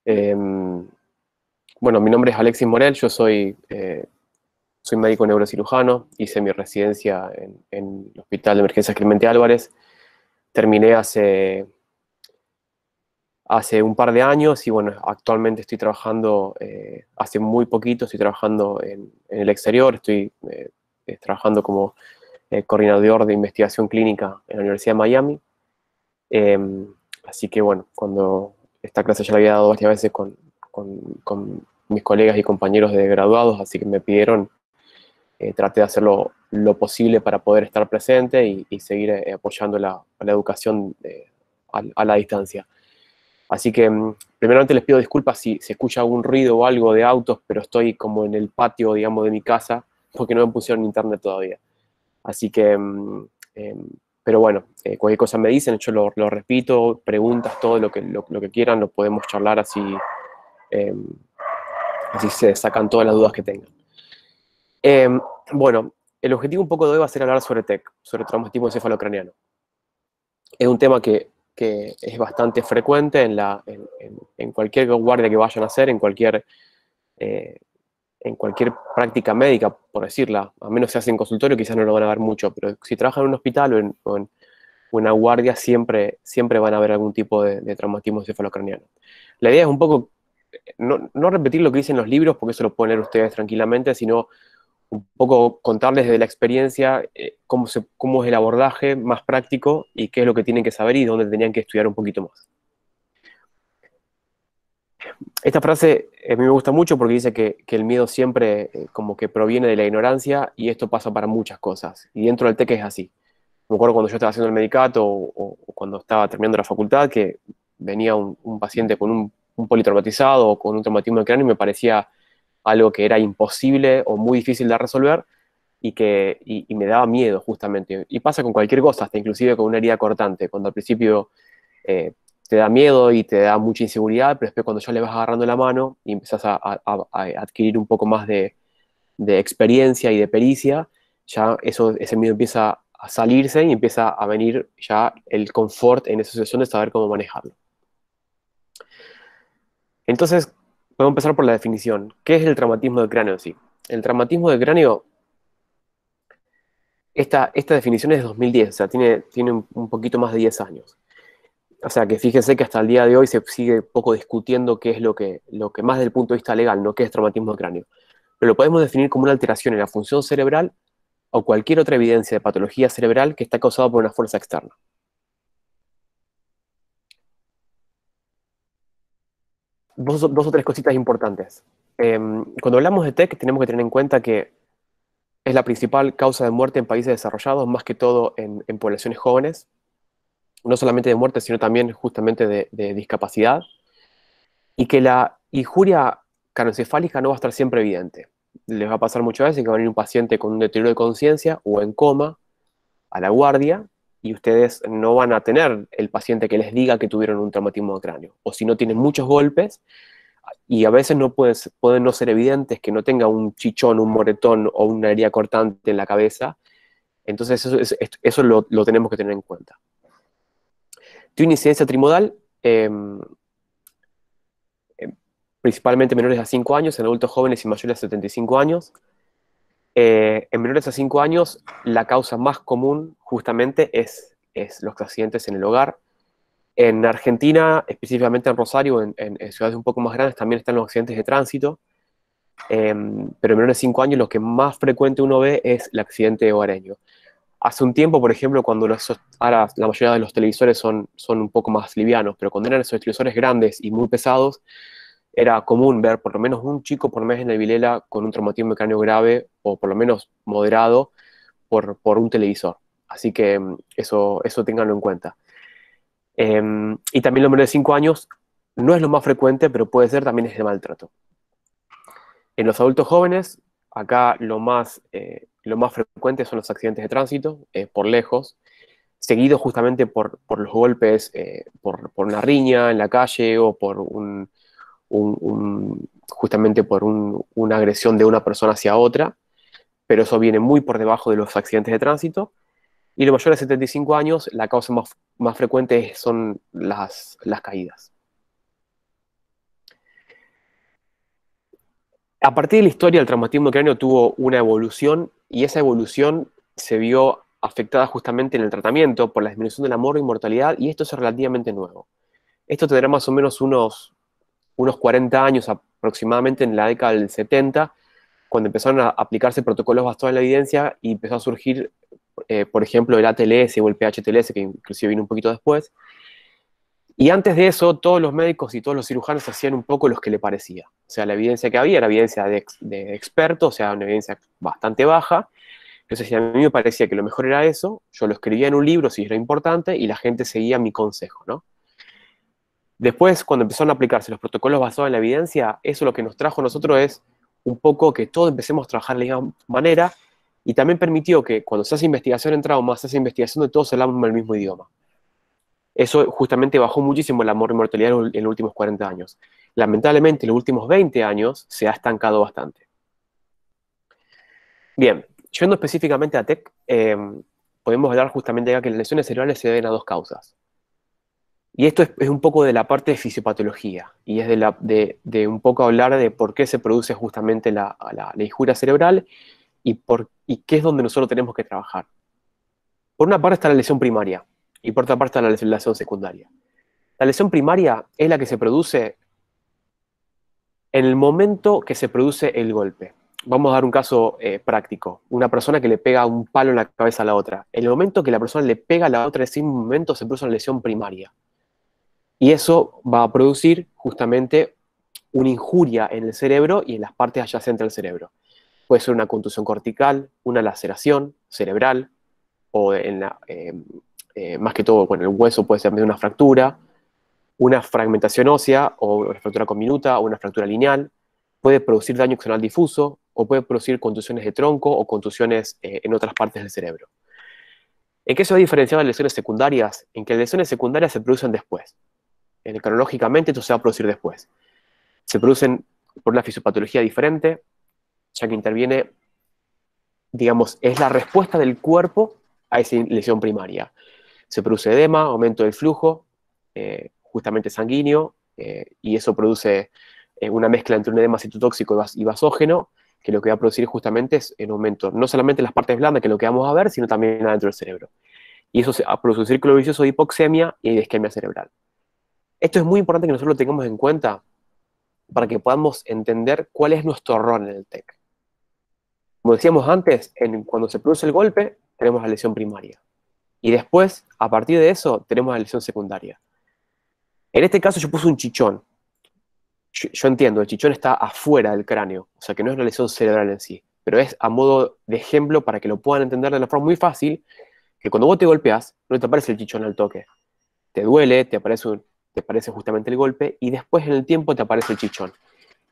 Em, bueno, mi nombre es Alexis Morel, yo soy médico neurocirujano, hice mi residencia en el Hospital de Emergencias Clemente Álvarez, terminé hace un par de años y bueno, actualmente estoy trabajando, hace muy poquito estoy trabajando en el exterior, estoy trabajando como coordinador de investigación clínica en la Universidad de Miami. Así que bueno, cuando esta clase ya la había dado varias veces con mis colegas y compañeros de graduados, así que me pidieron, traté de hacerlo lo posible para poder estar presente y seguir apoyando la educación a la distancia. Así que primeramente les pido disculpas si se escucha algún ruido o algo de autos, pero estoy como en el patio, digamos, de mi casa, porque no me pusieron internet todavía. Así que, pero bueno, cualquier cosa me dicen, yo lo repito, preguntas, todo lo que quieran, lo podemos charlar eh, así se sacan todas las dudas que tengan. Eh, bueno, el objetivo un poco de hoy va a ser hablar sobre TEC, sobre traumatismo encefalocraniano. Es un tema que es bastante frecuente en cualquier guardia que vayan a hacer, eh, en cualquier práctica médica, por decirla, a menos se hace en consultorio, quizás no lo van a ver mucho, pero si trabajan en un hospital o en una guardia, siempre van a haber algún tipo de traumatismo encefalocraniano. La idea es un poco no repetir lo que dicen los libros, porque eso lo pueden leer ustedes tranquilamente, sino un poco contarles desde la experiencia cómo es el abordaje más práctico y qué es lo que tienen que saber y dónde tenían que estudiar un poquito más. Esta frase a mí me gusta mucho porque dice que el miedo siempre como que proviene de la ignorancia y esto pasa para muchas cosas. Y dentro del TEC es así. Me acuerdo cuando yo estaba haciendo el medicato o cuando estaba terminando la facultad que venía un paciente con un politraumatizado o con un traumatismo de cráneo y me parecía algo que era imposible o muy difícil de resolver y me daba miedo justamente. Y pasa con cualquier cosa, hasta inclusive con una herida cortante, cuando al principio eh, te da miedo y te da mucha inseguridad, pero después cuando ya le vas agarrando la mano y empezás a adquirir un poco más de experiencia y de pericia, ya ese miedo empieza a salirse y empieza a venir ya el confort en esa situación de saber cómo manejarlo. Entonces, podemos empezar por la definición. ¿Qué es el traumatismo del cráneo en sí? El traumatismo del cráneo, esta definición es de 2010, o sea, tiene un poquito más de 10 años. O sea, que fíjense que hasta el día de hoy se sigue poco discutiendo qué es lo que más desde el punto de vista legal, no qué es traumatismo de cráneo. Pero lo podemos definir como una alteración en la función cerebral o cualquier otra evidencia de patología cerebral que está causada por una fuerza externa. Dos o tres cositas importantes. Cuando hablamos de TEC, tenemos que tener en cuenta que es la principal causa de muerte en países desarrollados, más que todo en poblaciones jóvenes, no solamente de muerte, sino también justamente de discapacidad, y que la injuria cranioencefálica no va a estar siempre evidente. Les va a pasar muchas veces que va a venir un paciente con un deterioro de conciencia o en coma a la guardia y ustedes no van a tener el paciente que les diga que tuvieron un traumatismo de cráneo. O si no tienen muchos golpes y a veces no pueden no ser evidentes que no tenga un chichón, un moretón o una herida cortante en la cabeza. Entonces eso lo tenemos que tener en cuenta. Tiene una incidencia trimodal, eh, principalmente menores a 5 años, en adultos jóvenes y mayores a 75 años. En menores a 5 años, la causa más común justamente es los accidentes en el hogar. En Argentina, específicamente en Rosario, en ciudades un poco más grandes, también están los accidentes de tránsito, pero en menores de 5 años lo que más frecuente uno ve es el accidente hogareño. Hace un tiempo, por ejemplo, ahora la mayoría de los televisores son un poco más livianos, pero cuando eran esos televisores grandes y muy pesados, era común ver por lo menos un chico por mes en el Vilela con un traumatismo de cráneo grave o por lo menos moderado por un televisor. Así que eso ténganlo en cuenta. Y también los menores de 5 años no es lo más frecuente, pero puede ser también es de maltrato. En los adultos jóvenes, acá lo más frecuente son los accidentes de tránsito, por lejos, seguido justamente por los golpes, por una riña en la calle o por justamente por una agresión de una persona hacia otra, pero eso viene muy por debajo de los accidentes de tránsito. Y los mayores de 75 años, la causa más frecuente son las caídas. A partir de la historia, el traumatismo de cráneo tuvo una evolución y esa evolución se vio afectada justamente en el tratamiento por la disminución de la mortalidad y esto es relativamente nuevo. Esto tendrá más o menos unos 40 años aproximadamente en la década del 70, cuando empezaron a aplicarse protocolos basados en la evidencia y empezó a surgir, por ejemplo, el ATLS o el PHTLS, que inclusive vino un poquito después. Y antes de eso, todos los médicos y todos los cirujanos hacían un poco lo que le parecía. O sea, la evidencia que había era evidencia de expertos, o sea, una evidencia bastante baja. Entonces, si a mí me parecía que lo mejor era eso, yo lo escribía en un libro si era importante y la gente seguía mi consejo, ¿no? Después, cuando empezaron a aplicarse los protocolos basados en la evidencia, eso lo que nos trajo a nosotros es un poco que todos empecemos a trabajar de la misma manera y también permitió que cuando se hace investigación en trauma, se hace investigación de todos hablamos el mismo idioma. Eso justamente bajó muchísimo la mortalidad en los últimos 40 años. Lamentablemente, en los últimos 20 años se ha estancado bastante. Bien, yendo específicamente a TEC, podemos hablar justamente acá que las lesiones cerebrales se deben a dos causas. Y esto es un poco de la parte de fisiopatología, y es de un poco hablar de por qué se produce justamente la injuria cerebral y qué es donde nosotros tenemos que trabajar. Por una parte está la lesión primaria, y por otra parte está la lesión secundaria. La lesión primaria es la que se produce en el momento que se produce el golpe. Vamos a dar un caso práctico. Una persona que le pega un palo en la cabeza a la otra. En el momento que la persona le pega a la otra, en ese momento se produce una lesión primaria. Y eso va a producir justamente una injuria en el cerebro y en las partes adyacentes al cerebro. Puede ser una contusión cortical, una laceración cerebral, o más que todo, bueno, el hueso puede ser una fractura, una fragmentación ósea, o una fractura conminuta, o una fractura lineal. Puede producir daño axonal difuso, o puede producir contusiones de tronco o contusiones en otras partes del cerebro. ¿En qué se va a diferenciar las lesiones secundarias? En que las lesiones secundarias se producen después. Cronológicamente esto se va a producir después. Se producen por una fisiopatología diferente, ya que interviene, digamos, es la respuesta del cuerpo a esa lesión primaria. Se produce edema, aumento del flujo, justamente sanguíneo, y eso produce una mezcla entre un edema citotóxico y vasógeno, que lo que va a producir justamente es un aumento, no solamente en las partes blandas, que es lo que vamos a ver, sino también adentro del cerebro. Y eso va a producir un círculo vicioso de hipoxemia y de isquemia cerebral. Esto es muy importante que nosotros lo tengamos en cuenta para que podamos entender cuál es nuestro rol en el TEC. Como decíamos antes, cuando se produce el golpe, tenemos la lesión primaria. Y después, a partir de eso, tenemos la lesión secundaria. En este caso yo puse un chichón. Yo entiendo, el chichón está afuera del cráneo, o sea que no es una lesión cerebral en sí, pero es a modo de ejemplo para que lo puedan entender de una forma muy fácil, que cuando vos te golpeas, no te aparece el chichón al toque. Te duele, te aparece justamente el golpe, y después en el tiempo te aparece el chichón.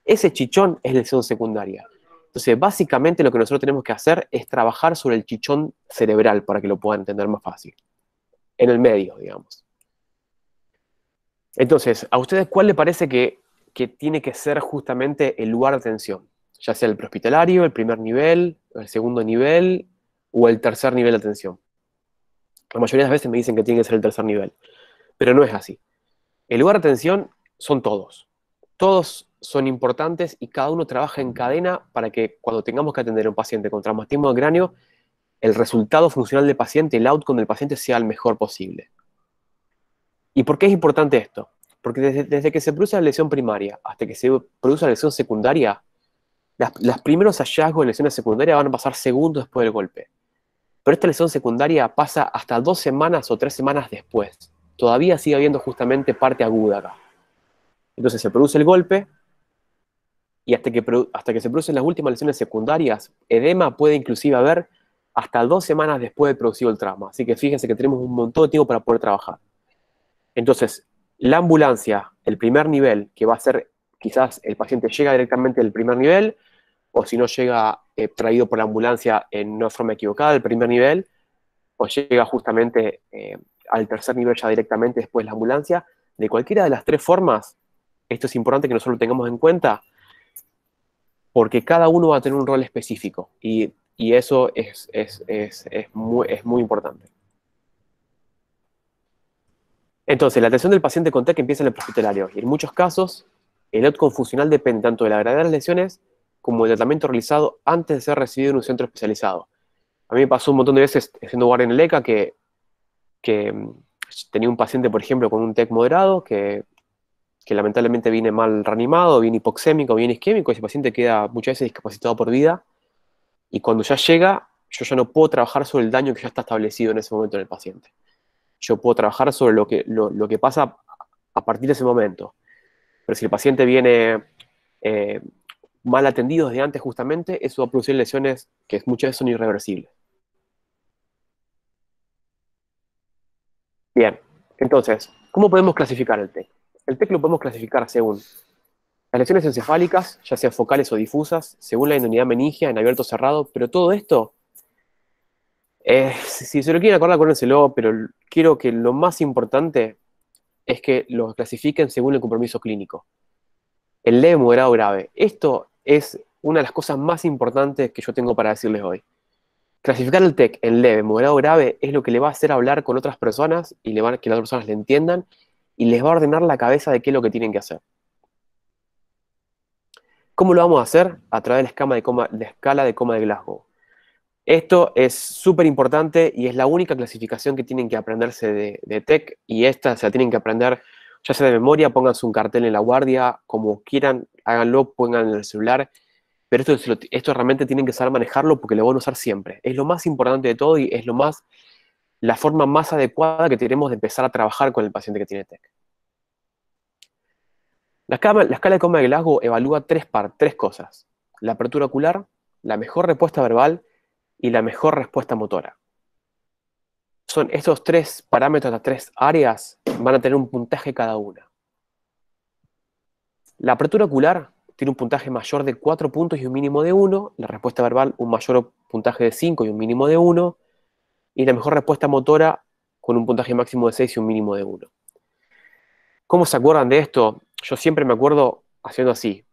Ese chichón es lesión secundaria. Entonces, básicamente lo que nosotros tenemos que hacer es trabajar sobre el chichón cerebral para que lo puedan entender más fácil. En el medio, digamos. Entonces, ¿a ustedes cuál le parece que tiene que ser justamente el lugar de atención? Ya sea el prehospitalario, el primer nivel, el segundo nivel o el tercer nivel de atención. La mayoría de las veces me dicen que tiene que ser el tercer nivel, pero no es así. El lugar de atención son todos. Todos son importantes y cada uno trabaja en cadena para que cuando tengamos que atender a un paciente con traumatismo de cráneo, el resultado funcional del paciente, el outcome del paciente sea el mejor posible. ¿Y por qué es importante esto? Porque desde que se produce la lesión primaria hasta que se produce la lesión secundaria, los primeros hallazgos de lesiones secundarias van a pasar segundos después del golpe. Pero esta lesión secundaria pasa hasta 2 semanas o 3 semanas después. Todavía sigue habiendo justamente parte aguda acá. Entonces se produce el golpe y hasta que se producen las últimas lesiones secundarias, edema puede inclusive haber hasta 2 semanas después de producido el trauma. Así que fíjense que tenemos un montón de tiempo para poder trabajar. Entonces, la ambulancia, el primer nivel, que va a ser, quizás el paciente llega directamente del primer nivel, o si no llega traído por la ambulancia en una forma equivocada del primer nivel, o llega justamente al tercer nivel ya directamente después de la ambulancia. De cualquiera de las 3 formas, esto es importante que nosotros lo tengamos en cuenta, porque cada uno va a tener un rol específico, y eso es muy importante. Entonces, la atención del paciente con TEC empieza en el prehospitalario, y en muchos casos, el outcome funcional depende tanto de la gravedad de las lesiones como el tratamiento realizado antes de ser recibido en un centro especializado. A mí me pasó un montón de veces siendo guardia en el ECA que tenía un paciente, por ejemplo, con un TEC moderado que lamentablemente viene mal reanimado, viene hipoxémico, viene isquémico, ese paciente queda muchas veces discapacitado por vida, y cuando ya llega, yo ya no puedo trabajar sobre el daño que ya está establecido en ese momento en el paciente. Yo puedo trabajar sobre lo que pasa a partir de ese momento. Pero si el paciente viene eh, mal atendido desde antes justamente, eso va a producir lesiones que muchas veces son irreversibles. Bien, entonces, ¿cómo podemos clasificar el TEC? El TEC lo podemos clasificar según las lesiones encefálicas, ya sean focales o difusas, según la inunidad meningia, en abierto o cerrado, pero todo esto, si se lo quieren acordar, acuérdenselo, pero quiero que lo más importante es que lo clasifiquen según el compromiso clínico. El leve, moderado, grave. Esto es una de las cosas más importantes que yo tengo para decirles hoy. Clasificar el TEC en leve, moderado, grave es lo que le va a hacer hablar con otras personas y que las otras personas le entiendan y les va a ordenar la cabeza de qué es lo que tienen que hacer. ¿Cómo lo vamos a hacer? A través de la escala de coma de Glasgow. Esto es súper importante y es la única clasificación que tienen que aprenderse de TEC, y esta se la tienen que aprender ya sea de memoria, pónganse un cartel en la guardia, como quieran, háganlo, pónganlo en el celular, pero esto realmente tienen que saber manejarlo porque lo van a usar siempre. Es lo más importante de todo y es la forma más adecuada que tenemos de empezar a trabajar con el paciente que tiene TEC. La escala de coma de Glasgow evalúa tres cosas: la apertura ocular, la mejor respuesta verbal y la mejor respuesta motora. Son estos tres parámetros, las tres áreas, van a tener un puntaje cada una. La apertura ocular tiene un puntaje mayor de 4 puntos y un mínimo de 1, la respuesta verbal un mayor puntaje de 5 y un mínimo de 1, y la mejor respuesta motora con un puntaje máximo de 6 y un mínimo de 1. ¿Cómo se acuerdan de esto? Yo siempre me acuerdo haciendo así,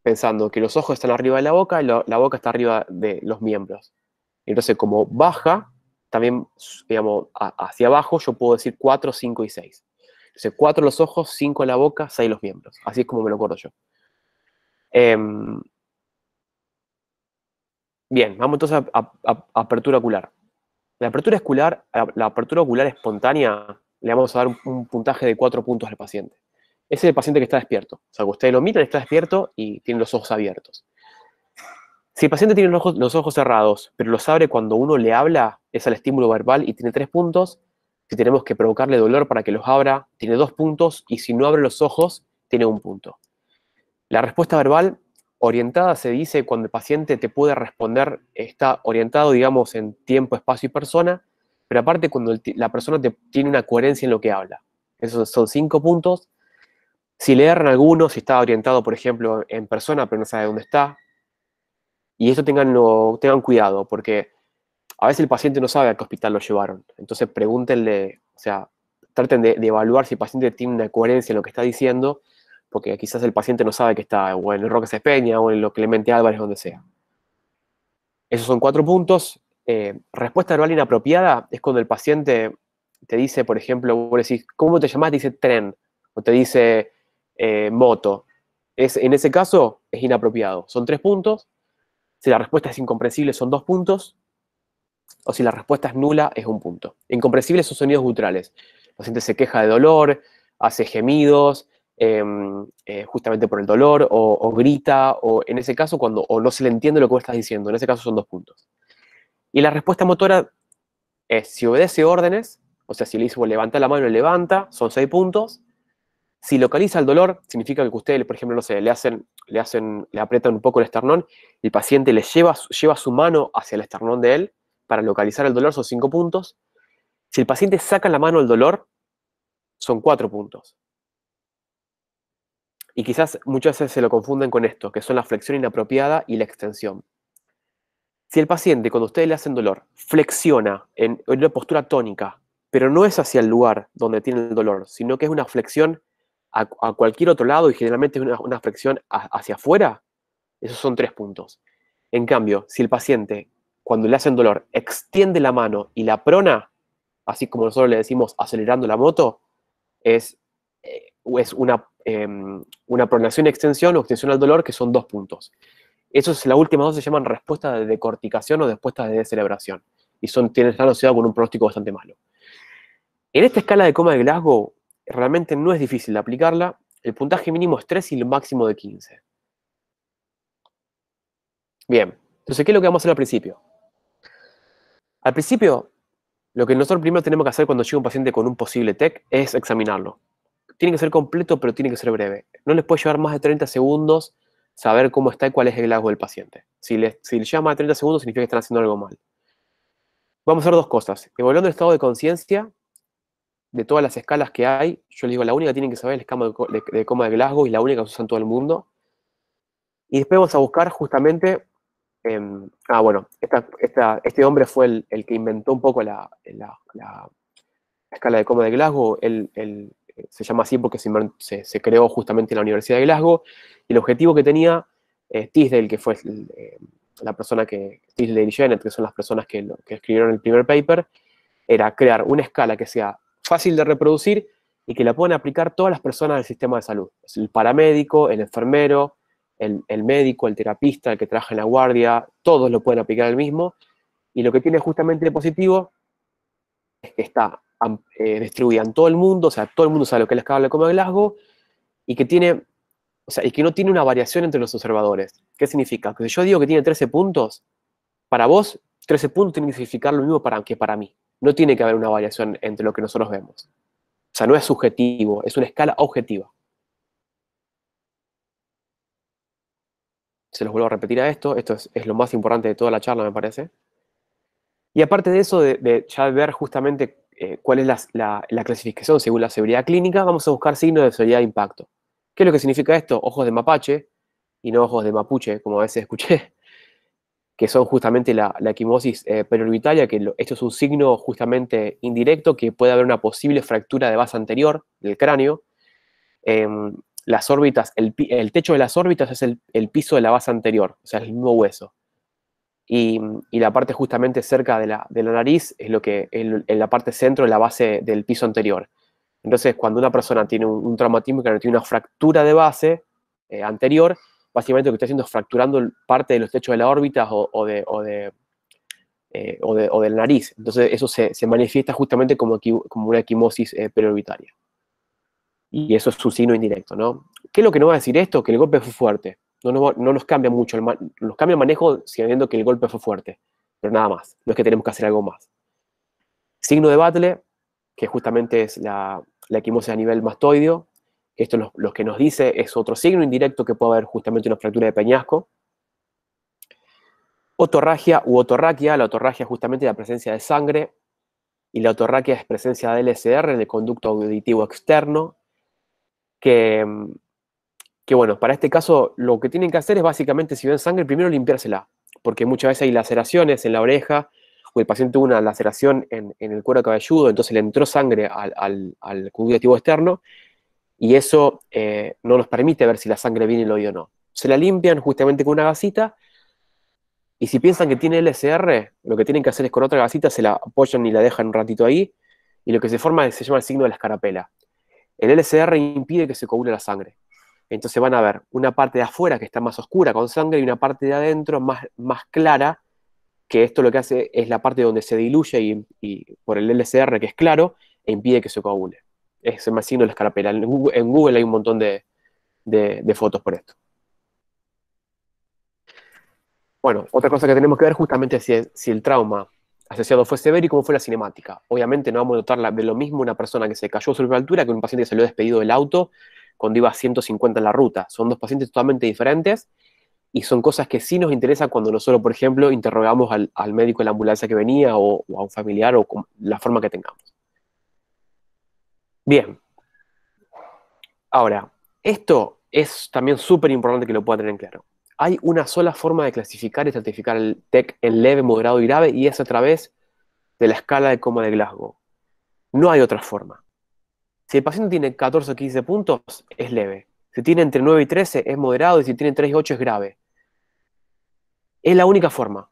pensando que los ojos están arriba de la boca y la boca está arriba de los miembros. Entonces, como baja, también, digamos, hacia abajo, yo puedo decir 4, 5 y 6. Entonces, 4 los ojos, 5 la boca, 6 los miembros. Así es como me lo acuerdo yo. Bien, vamos entonces a apertura ocular. La apertura ocular espontánea, le vamos a dar un puntaje de 4 puntos al paciente. Ese es el paciente que está despierto. O sea, que ustedes lo miran, está despierto y tiene los ojos abiertos. Si el paciente tiene los ojos cerrados, pero los abre cuando uno le habla, es al estímulo verbal y tiene 3 puntos. Si tenemos que provocarle dolor para que los abra, tiene 2 puntos. Y si no abre los ojos, tiene 1 punto. La respuesta verbal orientada se dice cuando el paciente te puede responder, está orientado, digamos, en tiempo, espacio y persona, pero aparte cuando la persona tiene una coherencia en lo que habla. Esos son 5 puntos. Si le erran algunos, si está orientado, por ejemplo, en persona, pero no sabe dónde está. Y esto tengan cuidado, porque a veces el paciente no sabe a qué hospital lo llevaron. Entonces pregúntenle, o sea, traten de evaluar si el paciente tiene una coherencia en lo que está diciendo, porque quizás el paciente no sabe que está o en el Roque Cespeña o en lo Clemente Álvarez, donde sea. Esos son 4 puntos. Respuesta verbal inapropiada es cuando el paciente te dice, por ejemplo, vos le decís, ¿cómo te llamás? Te dice tren, o te dice moto. En ese caso es inapropiado. Son 3 puntos. Si la respuesta es incomprensible, son 2 puntos. O si la respuesta es nula, es 1 punto. Incomprensibles son sonidos guturales. El paciente se queja de dolor, hace gemidos, justamente por el dolor, o grita, o en ese caso, o no se le entiende lo que vos estás diciendo. En ese caso son 2 puntos. Y la respuesta motora es, si obedece órdenes, o sea, si le dice, levanta la mano y levanta, son 6 puntos. Si localiza el dolor, significa que ustedes, por ejemplo, no sé, le aprietan un poco el esternón, el paciente le lleva su mano hacia el esternón de él para localizar el dolor, son 5 puntos. Si el paciente saca la mano del dolor, son 4 puntos. Y quizás muchas veces se lo confunden con esto, que son la flexión inapropiada y la extensión. Si el paciente, cuando ustedes le hacen dolor, flexiona en una postura tónica, pero no es hacia el lugar donde tiene el dolor, sino que es una flexión a cualquier otro lado y generalmente es una flexión hacia afuera, esos son 3 puntos. En cambio, si el paciente, cuando le hacen dolor, extiende la mano y la prona, así como nosotros le decimos acelerando la moto, es una pronación y extensión o extensión al dolor, que son 2 puntos. Eso es la última dos, se llaman respuestas de decorticación o respuestas de descerebración. Y están asociadas con un pronóstico bastante malo. En esta escala de coma de Glasgow, realmente no es difícil de aplicarla. El puntaje mínimo es 3 y el máximo de 15. Bien, entonces, ¿qué es lo que vamos a hacer al principio? Al principio, lo que nosotros primero tenemos que hacer cuando llega un paciente con un posible TEC es examinarlo. Tiene que ser completo, pero tiene que ser breve. No les puede llevar más de 30 segundos saber cómo está y cuál es el Glasgow del paciente. Si le lleva más de 30 segundos, significa que están haciendo algo mal. Vamos a hacer dos cosas. Evaluando el estado de conciencia de todas las escalas que hay, yo les digo, la única que tienen que saber es la escala de coma de Glasgow y la única que se usa en todo el mundo. Y después vamos a buscar justamente, bueno, este hombre fue el que inventó un poco la escala de coma de Glasgow. Él se llama así porque se creó justamente en la Universidad de Glasgow. Y el objetivo que tenía Tisdale, que fue la persona Tisdale y Janet, que son las personas que escribieron el primer paper, era crear una escala que sea fácil de reproducir y que la puedan aplicar todas las personas del sistema de salud. El paramédico, el enfermero, el médico, el terapista, el que trabaja en la guardia, todos lo pueden aplicar el mismo. Y lo que tiene justamente de positivo es que está distribuida en todo el mundo, o sea, todo el mundo sabe lo que es la escala de coma de Glasgow, y que tiene, o sea, y que no tiene una variación entre los observadores. ¿Qué significa? Que si yo digo que tiene 13 puntos, para vos, 13 puntos tiene que significar lo mismo que para mí. No tiene que haber una variación entre lo que nosotros vemos. O sea, no es subjetivo, es una escala objetiva. Se los vuelvo a repetir a esto es lo más importante de toda la charla, me parece. Y aparte de eso, de ya ver justamente cuál es la clasificación según la severidad clínica, vamos a buscar signos de severidad de impacto. ¿Qué es lo que significa esto? Ojos de mapache y no ojos de mapuche, como a veces escuché, que son justamente la equimosis periorbitaria, que esto es un signo justamente indirecto que puede haber una posible fractura de base anterior del cráneo. Las órbitas, el techo de las órbitas es el piso de la base anterior, o sea, es el mismo hueso. Y la parte justamente cerca de la nariz es lo que en la parte centro de la base del piso anterior. Entonces, cuando una persona tiene un traumatismo que tiene una fractura de base anterior, básicamente lo que está haciendo es fracturando parte de los techos de la órbita o de la nariz. Entonces, eso se manifiesta justamente como una equimosis periorbitaria. Y eso es un signo indirecto, ¿no? ¿Qué es lo que nos va a decir esto? Que el golpe fue fuerte. No nos cambia mucho, nos cambia el manejo sabiendo que el golpe fue fuerte, pero nada más, no es que tenemos que hacer algo más. Signo de Battle, que justamente es la equimosis a nivel mastoideo, esto lo que nos dice es otro signo indirecto que puede haber justamente una fractura de peñasco. Otorragia u otorraquia, la otorragia es justamente la presencia de sangre, y la otorraquia es presencia de LSR, en el conducto auditivo externo, que bueno, para este caso lo que tienen que hacer es básicamente, si ven sangre, primero limpiársela, porque muchas veces hay laceraciones en la oreja, o el paciente tuvo una laceración en el cuero cabelludo, entonces le entró sangre al conducto auditivo externo, y eso no nos permite ver si la sangre viene el oído o no. Se la limpian justamente con una gasita, y si piensan que tiene LSR, lo que tienen que hacer es con otra gasita, se la apoyan y la dejan un ratito ahí, y lo que se forma se llama el signo de la escarapela. El LSR impide que se coagule la sangre. Entonces van a ver una parte de afuera que está más oscura con sangre y una parte de adentro más clara, que esto lo que hace es la parte donde se diluye y por el LCR que es claro, e impide que se coagule. Es el signo de la escarapela. En Google hay un montón de fotos por esto. Bueno, otra cosa que tenemos que ver justamente es si el trauma asociado fue severo y cómo fue la cinemática. Obviamente no vamos a notar de lo mismo una persona que se cayó sobre la altura que un paciente que salió despedido del auto cuando iba a 150 en la ruta. Son dos pacientes totalmente diferentes y son cosas que sí nos interesan cuando nosotros, por ejemplo, interrogamos al médico de la ambulancia que venía o a un familiar o con la forma que tengamos. Bien. Ahora, esto es también súper importante que lo puedan tener en claro. Hay una sola forma de clasificar y estratificar el TEC en leve, moderado y grave, y es a través de la escala de coma de Glasgow. No hay otra forma. Si el paciente tiene 14 o 15 puntos, es leve. Si tiene entre 9 y 13, es moderado, y si tiene 3 y 8, es grave. Es la única forma.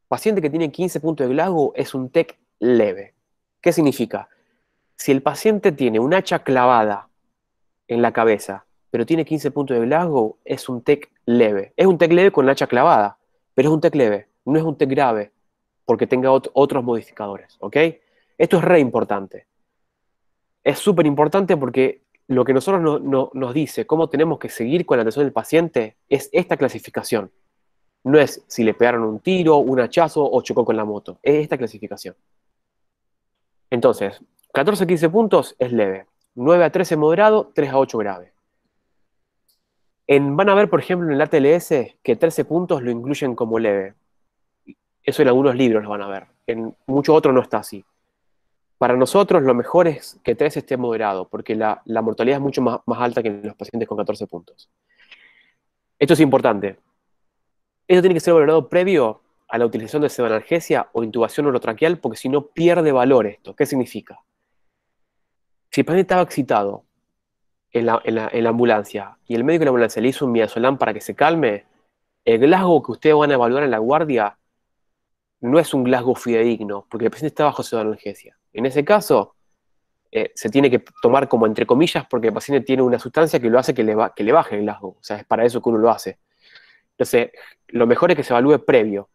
Paciente que tiene 15 puntos de Glasgow es un TEC leve. ¿Qué significa? Si el paciente tiene un hacha clavada en la cabeza pero tiene 15 puntos de Glasgow, es un TEC leve. Es un TEC leve con la hacha clavada, pero es un TEC leve, no es un TEC grave, porque tenga otros modificadores, ¿ok? Esto es re importante. Es súper importante porque lo que nosotros nos dice cómo tenemos que seguir con la atención del paciente es esta clasificación. No es si le pegaron un tiro, un hachazo o chocó con la moto. Es esta clasificación. Entonces, 14 a 15 puntos es leve. 9 a 13 moderado, 3 a 8 grave. Van a ver, por ejemplo, en el ATLS que 13 puntos lo incluyen como leve. Eso en algunos libros lo van a ver. En muchos otros no está así. Para nosotros lo mejor es que 13 esté moderado, porque la mortalidad es mucho más alta que en los pacientes con 14 puntos. Esto es importante. Esto tiene que ser valorado previo a la utilización de pseudoanalgesia o intubación orotraqueal, porque si no pierde valor esto. ¿Qué significa? Si el paciente estaba excitado en la ambulancia y el médico de la ambulancia le hizo un midazolam para que se calme, el Glasgow que ustedes van a evaluar en la guardia no es un Glasgow fidedigno, porque el paciente está bajo pseudoanalgesia. En ese caso, se tiene que tomar como entre comillas porque el paciente tiene una sustancia que lo hace que le baje el Glasgow. O sea, es para eso que uno lo hace. Entonces, lo mejor es que se evalúe previo.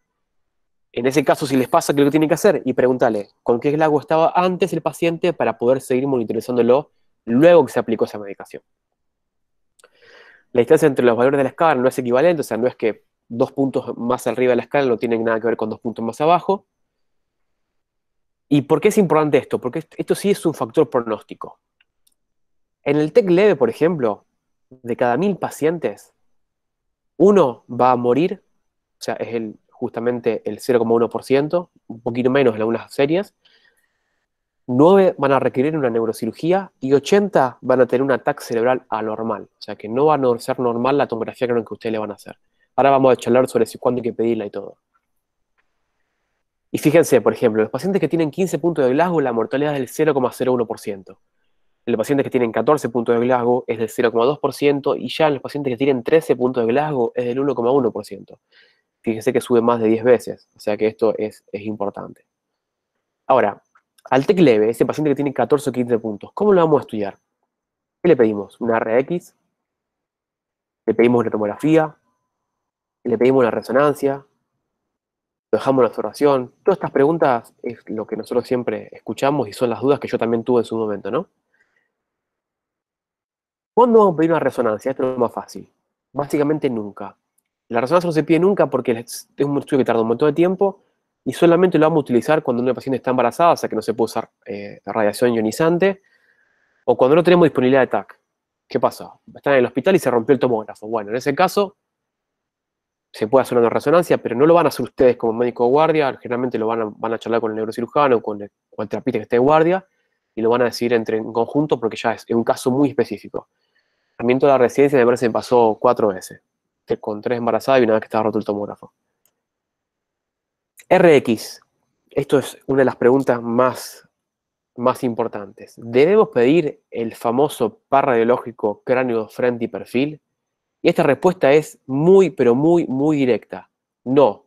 En ese caso, si les pasa, ¿qué es lo que tienen que hacer? Y preguntarle con qué Glasgow estaba antes el paciente para poder seguir monitorizándolo luego que se aplicó esa medicación. La distancia entre los valores de la escala no es equivalente, o sea, no es que 2 puntos más arriba de la escala no tienen nada que ver con 2 puntos más abajo. ¿Y por qué es importante esto? Porque esto sí es un factor pronóstico. En el TEC leve, por ejemplo, de cada 1000 pacientes, uno va a morir, o sea, es justamente el 0,1%, un poquito menos en algunas series. 9 van a requerir una neurocirugía y 80 van a tener un ataque cerebral anormal. O sea, que no va a ser normal la tomografía que ustedes le van a hacer. Ahora vamos a charlar sobre cuándo hay que pedirla y todo. Y fíjense, por ejemplo, los pacientes que tienen 15 puntos de Glasgow, la mortalidad es del 0,01%. En los pacientes que tienen 14 puntos de Glasgow es del 0,2% y ya en los pacientes que tienen 13 puntos de Glasgow es del 1,1%. Fíjense que sube más de 10 veces, o sea que esto es importante. Ahora, al TEC leve, ese paciente que tiene 14 o 15 puntos, ¿cómo lo vamos a estudiar? ¿Qué le pedimos? ¿Una RX? ¿Le pedimos una tomografía? ¿Le pedimos una resonancia? ¿Lo dejamos una observación? Todas estas preguntas es lo que nosotros siempre escuchamos y son las dudas que yo también tuve en su momento, ¿no? ¿Cuándo vamos a pedir una resonancia? Esto es lo más fácil. Básicamente nunca. La resonancia no se pide nunca porque es un estudio que tarda un montón de tiempo y solamente lo vamos a utilizar cuando una paciente está embarazada, o sea que no se puede usar radiación ionizante, o cuando no tenemos disponibilidad de TAC. ¿Qué pasa? Están en el hospital y se rompió el tomógrafo. Bueno, en ese caso se puede hacer una resonancia, pero no lo van a hacer ustedes como médico de guardia, generalmente lo van a charlar con el neurocirujano o con el terapista que esté de guardia y lo van a decidir en conjunto porque ya es un caso muy específico. A mí en toda la residencia me parece que me pasó 4 veces, con 3 embarazadas y una vez que estaba roto el tomógrafo. RX, esto es una de las preguntas más importantes. ¿Debemos pedir el famoso par radiológico cráneo, frente y perfil? Y esta respuesta es muy, pero muy directa. No,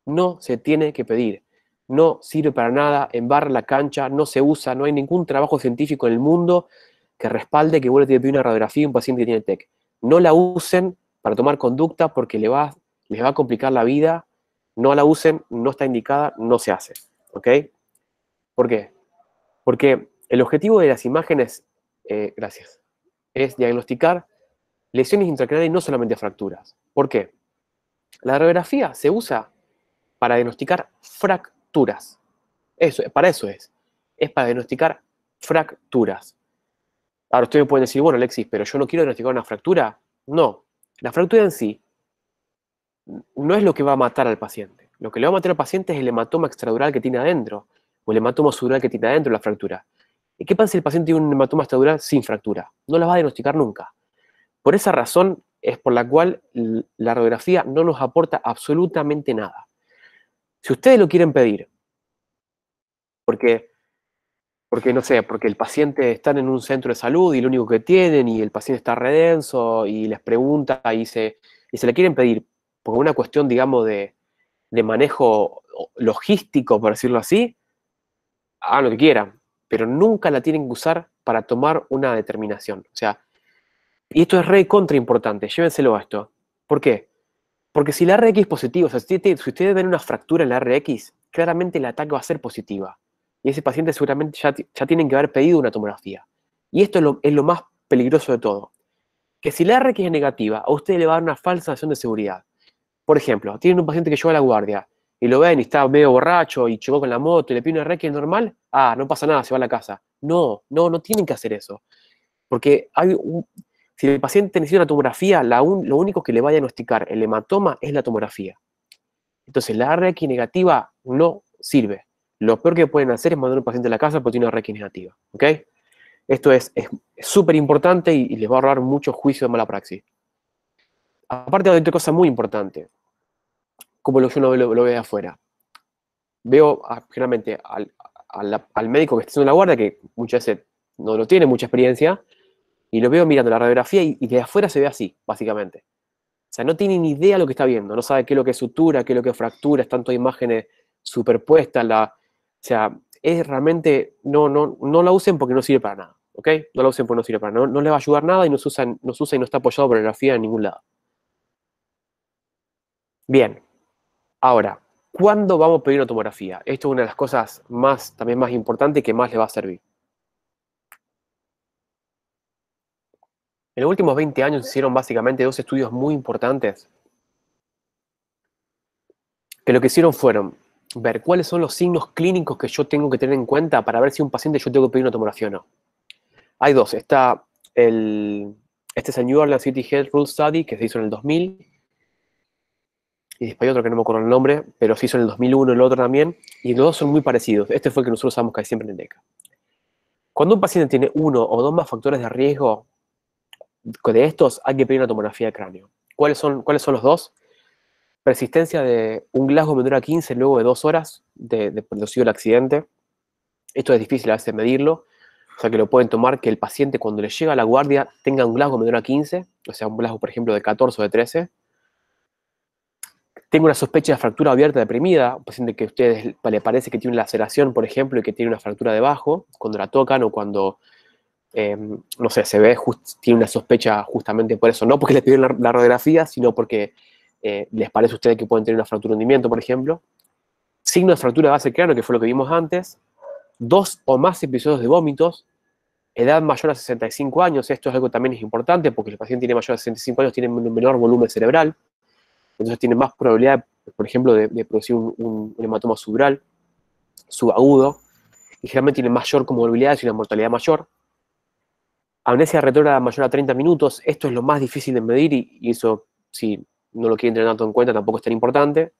no se tiene que pedir. No sirve para nada, embarra la cancha, no se usa, no hay ningún trabajo científico en el mundo que respalde que vuelva a pedir una radiografía a un paciente que tiene TEC. No la usen para tomar conducta porque les va a complicar la vida. No la usen, no está indicada, no se hace. ¿Ok? ¿Por qué? Porque el objetivo de las imágenes, gracias, es diagnosticar lesiones intracraneales y no solamente fracturas. ¿Por qué? La radiografía se usa para diagnosticar fracturas. Para eso es. Es para diagnosticar fracturas. Ahora ustedes me pueden decir, bueno, Alexis, pero yo no quiero diagnosticar una fractura. No, la fractura en sí no es lo que va a matar al paciente. Lo que le va a matar al paciente es el hematoma extradural que tiene adentro, o el hematoma subdural que tiene adentro la fractura. ¿Y qué pasa si el paciente tiene un hematoma extradural sin fractura? No la va a diagnosticar nunca. Por esa razón es por la cual la radiografía no nos aporta absolutamente nada. Si ustedes lo quieren pedir, porque no sé, porque el paciente está en un centro de salud y lo único que tienen y el paciente está redenso y les pregunta y se le quieren pedir por una cuestión, digamos, de manejo logístico, por decirlo así, hagan lo que quieran, pero nunca la tienen que usar para tomar una determinación. O sea, Y esto es re contra importante, llévenselo a esto. ¿Por qué? Porque si la RX es positiva, o sea, si ustedes ven una fractura en la RX, claramente el ataque va a ser positiva. Y ese paciente seguramente ya tienen que haber pedido una tomografía. Y esto es lo más peligroso de todo. Que si la RX es negativa, a usted le va a dar una falsa sensación de seguridad. Por ejemplo, tienen un paciente que llegó a la guardia y lo ven y está medio borracho y chocó con la moto y le pide una RX normal, no pasa nada, se va a la casa. No tienen que hacer eso. Porque si el paciente necesita una tomografía, lo único que le va a diagnosticar el hematoma es la tomografía. Entonces, la RX negativa no sirve. Lo peor que pueden hacer es mandar a un paciente a la casa porque tiene una RX negativa. ¿Ok? Esto es súper importante y les va a ahorrar mucho juicio de mala praxis. Aparte de otra cosa muy importante, como yo no lo veo de afuera. Veo generalmente al médico que está haciendo la guardia, que muchas veces no lo tiene mucha experiencia, y lo veo mirando la radiografía y de afuera se ve así, básicamente. O sea, no tiene ni idea de lo que está viendo, no sabe qué es lo que es sutura, qué es lo que es fractura, están todas imágenes superpuestas. O sea, es realmente, no la usen porque no sirve para nada, ¿ok? No la usen porque no sirve para nada, no le va a ayudar nada y no se usa y no está apoyado por la radiografía en ningún lado. Bien, ahora, ¿cuándo vamos a pedir una tomografía? Esto es una de las cosas también más importantes que más le va a servir. En los últimos 20 años se hicieron básicamente dos estudios muy importantes que lo que hicieron fueron ver cuáles son los signos clínicos que yo tengo que tener en cuenta para ver si un paciente yo tengo que pedir una tomografía o no. Hay dos. Este es el New Orleans City Health Rule Study, que se hizo en el 2000, y después hay otro que no me acuerdo el nombre, pero se hizo en el 2001 el otro también, y los dos son muy parecidos. Este fue el que nosotros usamos casi siempre en el DECA. Cuando un paciente tiene uno o dos más factores de riesgo de estos, hay que pedir una tomografía de cráneo. ¿Cuáles son los dos? Persistencia de un Glasgow menor a 15 luego de 2 horas de producido el accidente. Esto es difícil a veces medirlo, o sea que lo pueden tomar que el paciente cuando le llega a la guardia tenga un Glasgow menor a 15, o sea, un Glasgow, por ejemplo, de 14 o de 13. Tengo una sospecha de fractura abierta deprimida, un paciente que a ustedes le parece que tiene una laceración, por ejemplo, y que tiene una fractura debajo, cuando la tocan o cuando, no sé, se ve, tiene una sospecha justamente por eso, no porque les pidieron la radiografía, sino porque les parece a ustedes que pueden tener una fractura de hundimiento, por ejemplo. Signo de fractura de base del cráneo, que fue lo que vimos antes. 2 o más episodios de vómitos. Edad mayor a 65 años. Esto es algo que también es importante porque el paciente tiene mayor a 65 años, tiene un menor volumen cerebral. Entonces tiene más probabilidad, por ejemplo, de producir un hematoma subdural, subagudo. Y generalmente tiene mayor comorbilidad y una mortalidad mayor. Amnesia retrógrada mayor a 30 minutos. Esto es lo más difícil de medir y eso, si no lo quieren tener tanto en cuenta, tampoco es tan importante.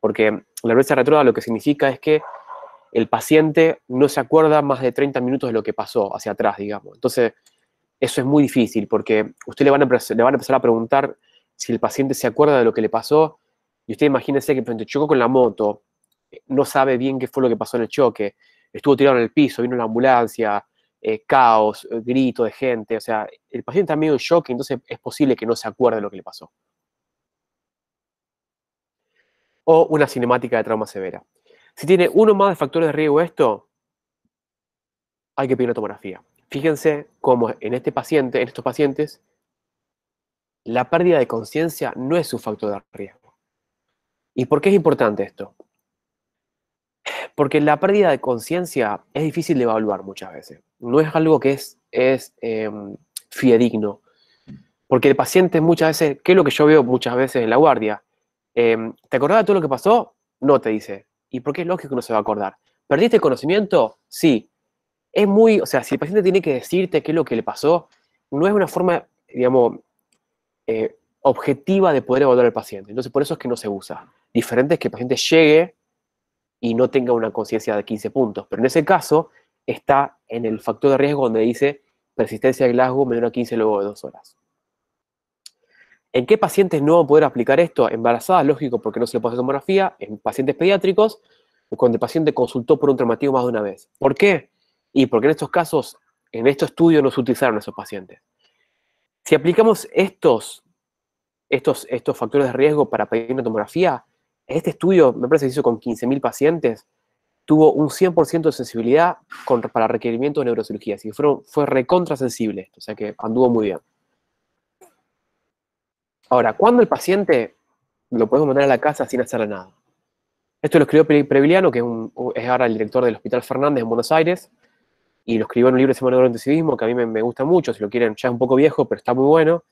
Porque la amnesia retrógrada lo que significa es que el paciente no se acuerda más de 30 minutos de lo que pasó hacia atrás, digamos. Entonces, eso es muy difícil porque usted le van a empezar a preguntar si el paciente se acuerda de lo que le pasó y usted imagínese que el chocó con la moto, no sabe bien qué fue lo que pasó en el choque, estuvo tirado en el piso, vino la ambulancia, caos, grito de gente, o sea, el paciente está medio en shock, entonces es posible que no se acuerde de lo que le pasó. O una cinemática de trauma severa. Si tiene uno más de factores de riesgo esto, hay que pedir una tomografía. Fíjense cómo en estos pacientes, la pérdida de conciencia no es un factor de riesgo. ¿Y por qué es importante esto? Porque la pérdida de conciencia es difícil de evaluar muchas veces. No es algo que es fidedigno. Porque el paciente muchas veces, ¿qué es lo que yo veo muchas veces en la guardia? ¿Te acordás de todo lo que pasó? No, te dice. ¿Y por qué es lógico que no se va a acordar? ¿Perdiste el conocimiento? Sí. O sea, si el paciente tiene que decirte qué es lo que le pasó, no es una forma, digamos, objetiva de poder evaluar al paciente. Entonces, por eso es que no se usa. Diferente es que el paciente llegue y no tenga una conciencia de 15 puntos. Pero en ese caso, está en el factor de riesgo donde dice persistencia de Glasgow menor a 15 luego de 2 horas. ¿En qué pacientes no van a poder aplicar esto? Embarazadas, lógico, porque no se le puede hacer tomografía. En pacientes pediátricos, cuando el paciente consultó por un traumatismo más de una vez. ¿Por qué? Y porque en estos casos, en estos estudios no se utilizaron esos pacientes. Si aplicamos estos factores de riesgo para pedir una tomografía, este estudio, me parece que se hizo con 15.000 pacientes, tuvo un 100% de sensibilidad para requerimiento de neurocirugía. Así que fue recontra sensible esto, o sea que anduvo muy bien. Ahora, ¿cuándo el paciente lo podemos mandar a la casa sin hacerle nada? Esto lo escribió Previliano, que es ahora el director del Hospital Fernández en Buenos Aires, y lo escribió en un libro que se llama Neurointensivismo, que a mí me gusta mucho, si lo quieren, ya es un poco viejo, pero está muy bueno,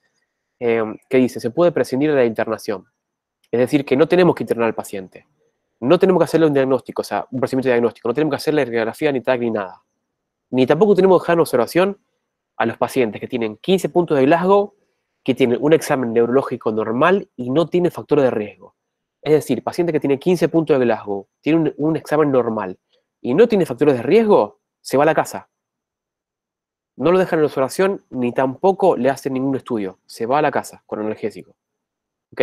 que dice, se puede prescindir de la internación. Es decir, que no tenemos que internar al paciente. No tenemos que hacerle un diagnóstico, o sea, un procedimiento diagnóstico. No tenemos que hacerle radiografía, ni TAC, ni nada. Ni tampoco tenemos que dejar en observación a los pacientes que tienen 15 puntos de Glasgow, que tienen un examen neurológico normal y no tienen factores de riesgo. Es decir, paciente que tiene 15 puntos de Glasgow, tiene un examen normal y no tiene factores de riesgo, se va a la casa. No lo dejan en observación ni tampoco le hacen ningún estudio. Se va a la casa con analgésico. ¿Ok?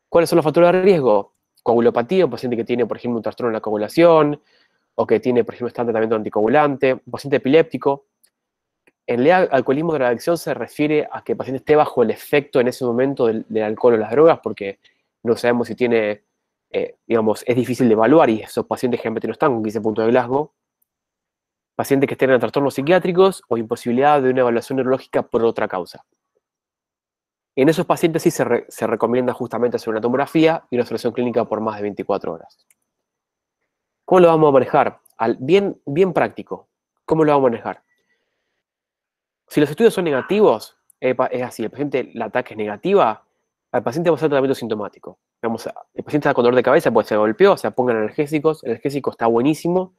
¿Cuáles son los factores de riesgo? Coagulopatía, un paciente que tiene, por ejemplo, un trastorno en la coagulación, o que tiene, por ejemplo, está en tratamiento anticoagulante, un paciente epiléptico. En realidad, alcoholismo de la adicción se refiere a que el paciente esté bajo el efecto en ese momento del alcohol o las drogas, porque no sabemos si tiene, digamos, es difícil de evaluar y esos pacientes generalmente no están con 15 puntos de Glasgow. Pacientes que estén en trastornos psiquiátricos o imposibilidad de una evaluación neurológica por otra causa. En esos pacientes sí se recomienda justamente hacer una tomografía y una observación clínica por más de 24 horas. ¿Cómo lo vamos a manejar? Bien práctico. ¿Cómo lo vamos a manejar? Si los estudios son negativos, es así, el paciente, la ataque es negativa, al paciente va a hacer tratamiento sintomático. El paciente está con dolor de cabeza, puede ser golpeó, o sea, pongan analgésicos, el analgésico está buenísimo,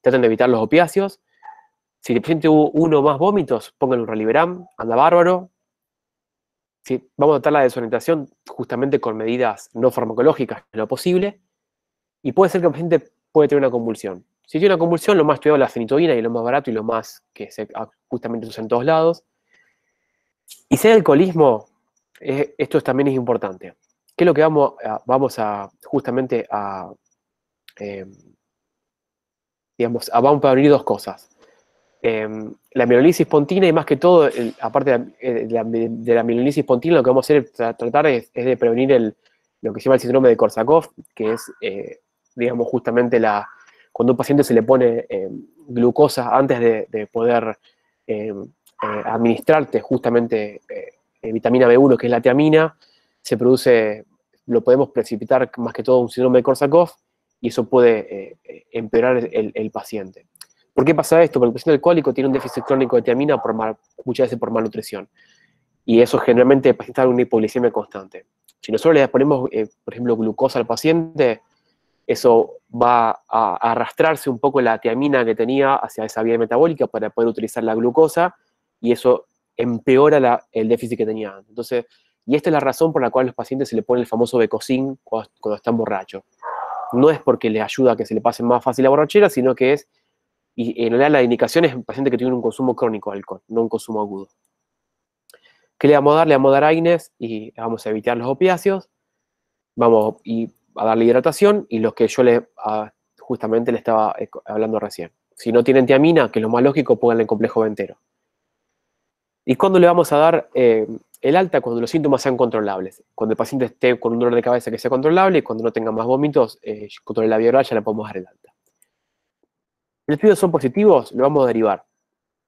traten de evitar los opiáceos. Si el paciente hubo uno o más vómitos, pongan un Raliveram, anda bárbaro. ¿Sí? Vamos a tratar la desorientación justamente con medidas no farmacológicas en lo posible. Y puede ser que el paciente puede tener una convulsión. Si tiene una convulsión, lo más estudiado es la fenitoína y lo más barato y lo más que justamente se usa en todos lados. Y si hay alcoholismo, esto también es importante. ¿Qué es lo que vamos a justamente digamos, vamos a abrir dos cosas? La mielolisis pontina y más que todo, aparte de la mielolisis pontina, lo que vamos a hacer tratar es de prevenir lo que se llama el síndrome de Korsakoff, que es, digamos, justamente cuando a un paciente se le pone glucosa antes de poder administrarte justamente vitamina B1, que es la tiamina, se produce, lo podemos precipitar más que todo un síndrome de Korsakoff y eso puede empeorar el paciente. ¿Por qué pasa esto? Porque el paciente alcohólico tiene un déficit crónico de tiamina muchas veces por malnutrición. Y eso generalmente el paciente está en una hipoglicemia constante. Si nosotros le ponemos, por ejemplo, glucosa al paciente, eso va a arrastrarse un poco la tiamina que tenía hacia esa vía metabólica para poder utilizar la glucosa y eso empeora el déficit que tenía. Entonces, y esta es la razón por la cual a los pacientes se le pone el famoso Becocin cuando están borrachos. No es porque les ayuda a que se le pase más fácil la borrachera, sino que es, y en realidad la indicación es un paciente que tiene un consumo crónico de alcohol, no un consumo agudo. ¿Qué le vamos a dar? Le vamos a dar AINES y vamos a evitar los opiáceos. Vamos a darle hidratación y los que yo justamente le estaba hablando recién. Si no tienen tiamina, que es lo más lógico, pónganle en complejo ventero. ¿Y cuándo le vamos a dar el alta? Cuando los síntomas sean controlables. Cuando el paciente esté con un dolor de cabeza que sea controlable y cuando no tenga más vómitos, controle la vía oral, ya le podemos dar el alta. Si los estudios son positivos, lo vamos a derivar.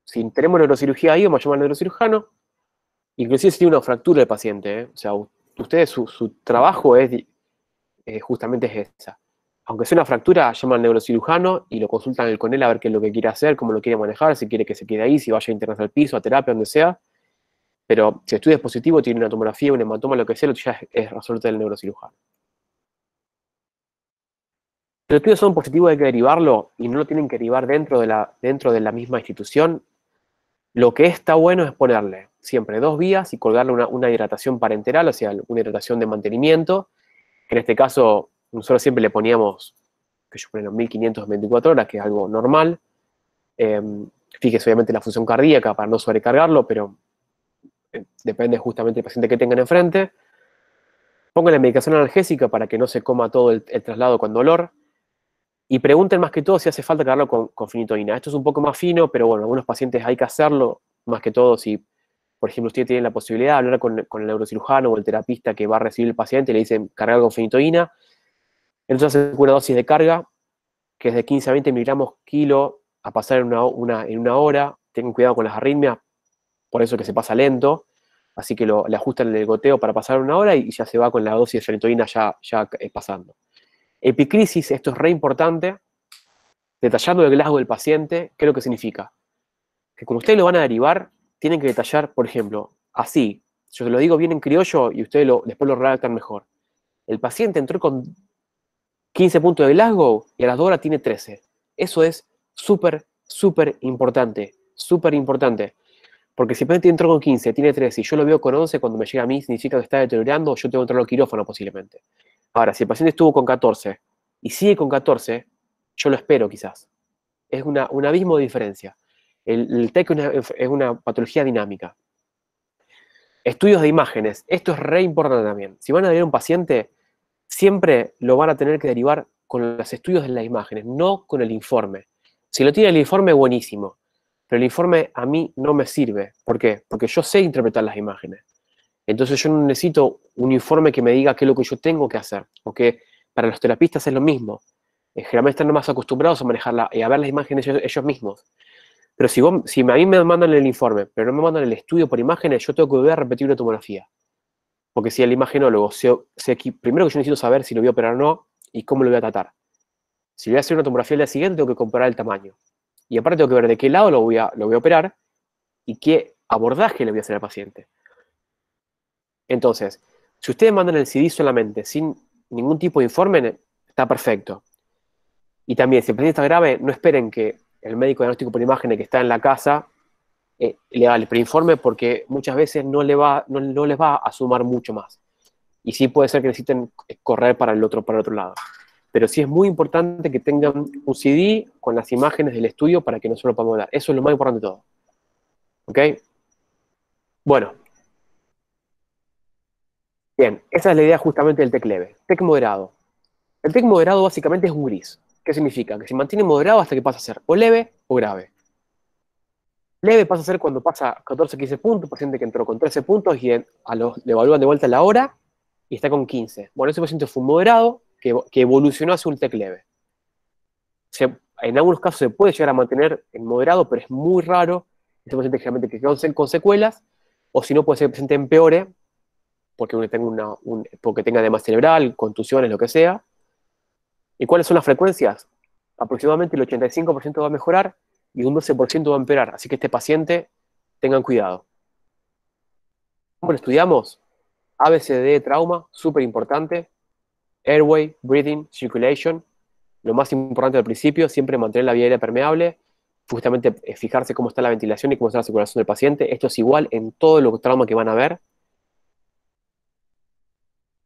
Si tenemos neurocirugía ahí, vamos a llamar al neurocirujano. Inclusive si tiene una fractura el paciente, o sea, ustedes su trabajo justamente es esa. Aunque sea una fractura, llaman al neurocirujano y lo consultan con él a ver qué es lo que quiere hacer, cómo lo quiere manejar, si quiere que se quede ahí, si vaya a internarse al piso, a terapia, donde sea. Pero si el estudio es positivo, tiene una tomografía, un hematoma, lo que sea, lo ya es resuelto del neurocirujano. Si los estudios son positivos, hay que derivarlo y no lo tienen que derivar dentro de la misma institución. Lo que está bueno es ponerle siempre 2 vías y colgarle una hidratación parenteral, o sea, una hidratación de mantenimiento. En este caso, nosotros siempre le poníamos, que yo ponía 1500 en 24 horas, que es algo normal. Fíjese obviamente la función cardíaca para no sobrecargarlo, pero depende justamente del paciente que tengan enfrente. Pongan la medicación analgésica para que no se coma todo el traslado con dolor. Y pregunten más que todo si hace falta cargarlo con fenitoína. Esto es un poco más fino, pero bueno, algunos pacientes hay que hacerlo, más que todo si, por ejemplo, usted tiene la posibilidad de hablar con el neurocirujano o el terapista que va a recibir el paciente y le dicen cargar con fenitoína. Entonces hace una dosis de carga, que es de 15 a 20 miligramos kilo, a pasar en una hora. Tengan cuidado con las arritmias, por eso que se pasa lento. así que le ajustan el goteo para pasar 1 hora y ya se va con la dosis de fenitoína ya pasando. Epicrisis, esto es re importante, detallando el Glasgow del paciente. ¿Qué es lo que significa? Que cuando ustedes lo van a derivar, tienen que detallar, por ejemplo, así, yo se lo digo bien en criollo y ustedes después lo redactan mejor. El paciente entró con 15 puntos de Glasgow y a las 2 horas tiene 13. Eso es súper, súper importante, súper importante. Porque si el paciente entró con 15, tiene 13 y yo lo veo con 11, cuando me llega a mí significa que está deteriorando, yo tengo que entrar al quirófano posiblemente. Ahora, si el paciente estuvo con 14 y sigue con 14, yo lo espero quizás. Es un abismo de diferencia. El TEC es una patología dinámica. Estudios de imágenes. Esto es re importante también. Si van a derivar un paciente, siempre lo van a tener que derivar con los estudios de las imágenes, no con el informe. Si lo tiene el informe, buenísimo. Pero el informe a mí no me sirve. ¿Por qué? Porque yo sé interpretar las imágenes. Entonces yo no necesito un informe que me diga qué es lo que yo tengo que hacer. Porque para los terapistas es lo mismo. Generalmente están más acostumbrados a manejarla y a ver las imágenes ellos mismos. Pero si a mí me mandan el informe, pero no me mandan el estudio por imágenes, yo tengo que volver a repetir una tomografía. Porque si el imagenólogo, primero que yo necesito saber si lo voy a operar o no y cómo lo voy a tratar. Si voy a hacer una tomografía al día siguiente, tengo que comparar el tamaño. Y aparte tengo que ver de qué lado lo voy a operar y qué abordaje le voy a hacer al paciente. Entonces, si ustedes mandan el CD solamente, sin ningún tipo de informe, está perfecto. Y también, si el paciente está grave, no esperen que el médico diagnóstico por imágenes que está en la casa le haga el preinforme, porque muchas veces no les va a sumar mucho más. Y sí puede ser que necesiten correr para el otro lado. Pero sí es muy importante que tengan un CD con las imágenes del estudio para que no se lo podamos dar. Eso es lo más importante de todo. ¿Ok? Bueno. Bien, esa es la idea justamente del TEC leve. TEC moderado. El TEC moderado básicamente es un gris. ¿Qué significa? Que se mantiene moderado hasta que pasa a ser o leve o grave. Leve pasa a ser cuando pasa 14, 15 puntos, paciente que entró con 13 puntos y le evalúan de vuelta la hora y está con 15. Bueno, ese paciente fue un moderado que evolucionó hacia un TEC leve. En algunos casos se puede llegar a mantener en moderado, pero es muy raro. Ese paciente generalmente que queda con secuelas, o si no puede ser que el paciente empeore, porque tenga edema cerebral, contusiones, lo que sea. ¿Y cuáles son las frecuencias? Aproximadamente el 85% va a mejorar y un 12% va a empeorar. Así que este paciente, tengan cuidado. ¿Cómo lo estudiamos? ABCD trauma, súper importante. Airway, breathing, circulation. Lo más importante al principio, siempre mantener la vía aérea permeable. Justamente fijarse cómo está la ventilación y cómo está la circulación del paciente. Esto es igual en todos los traumas que van a ver.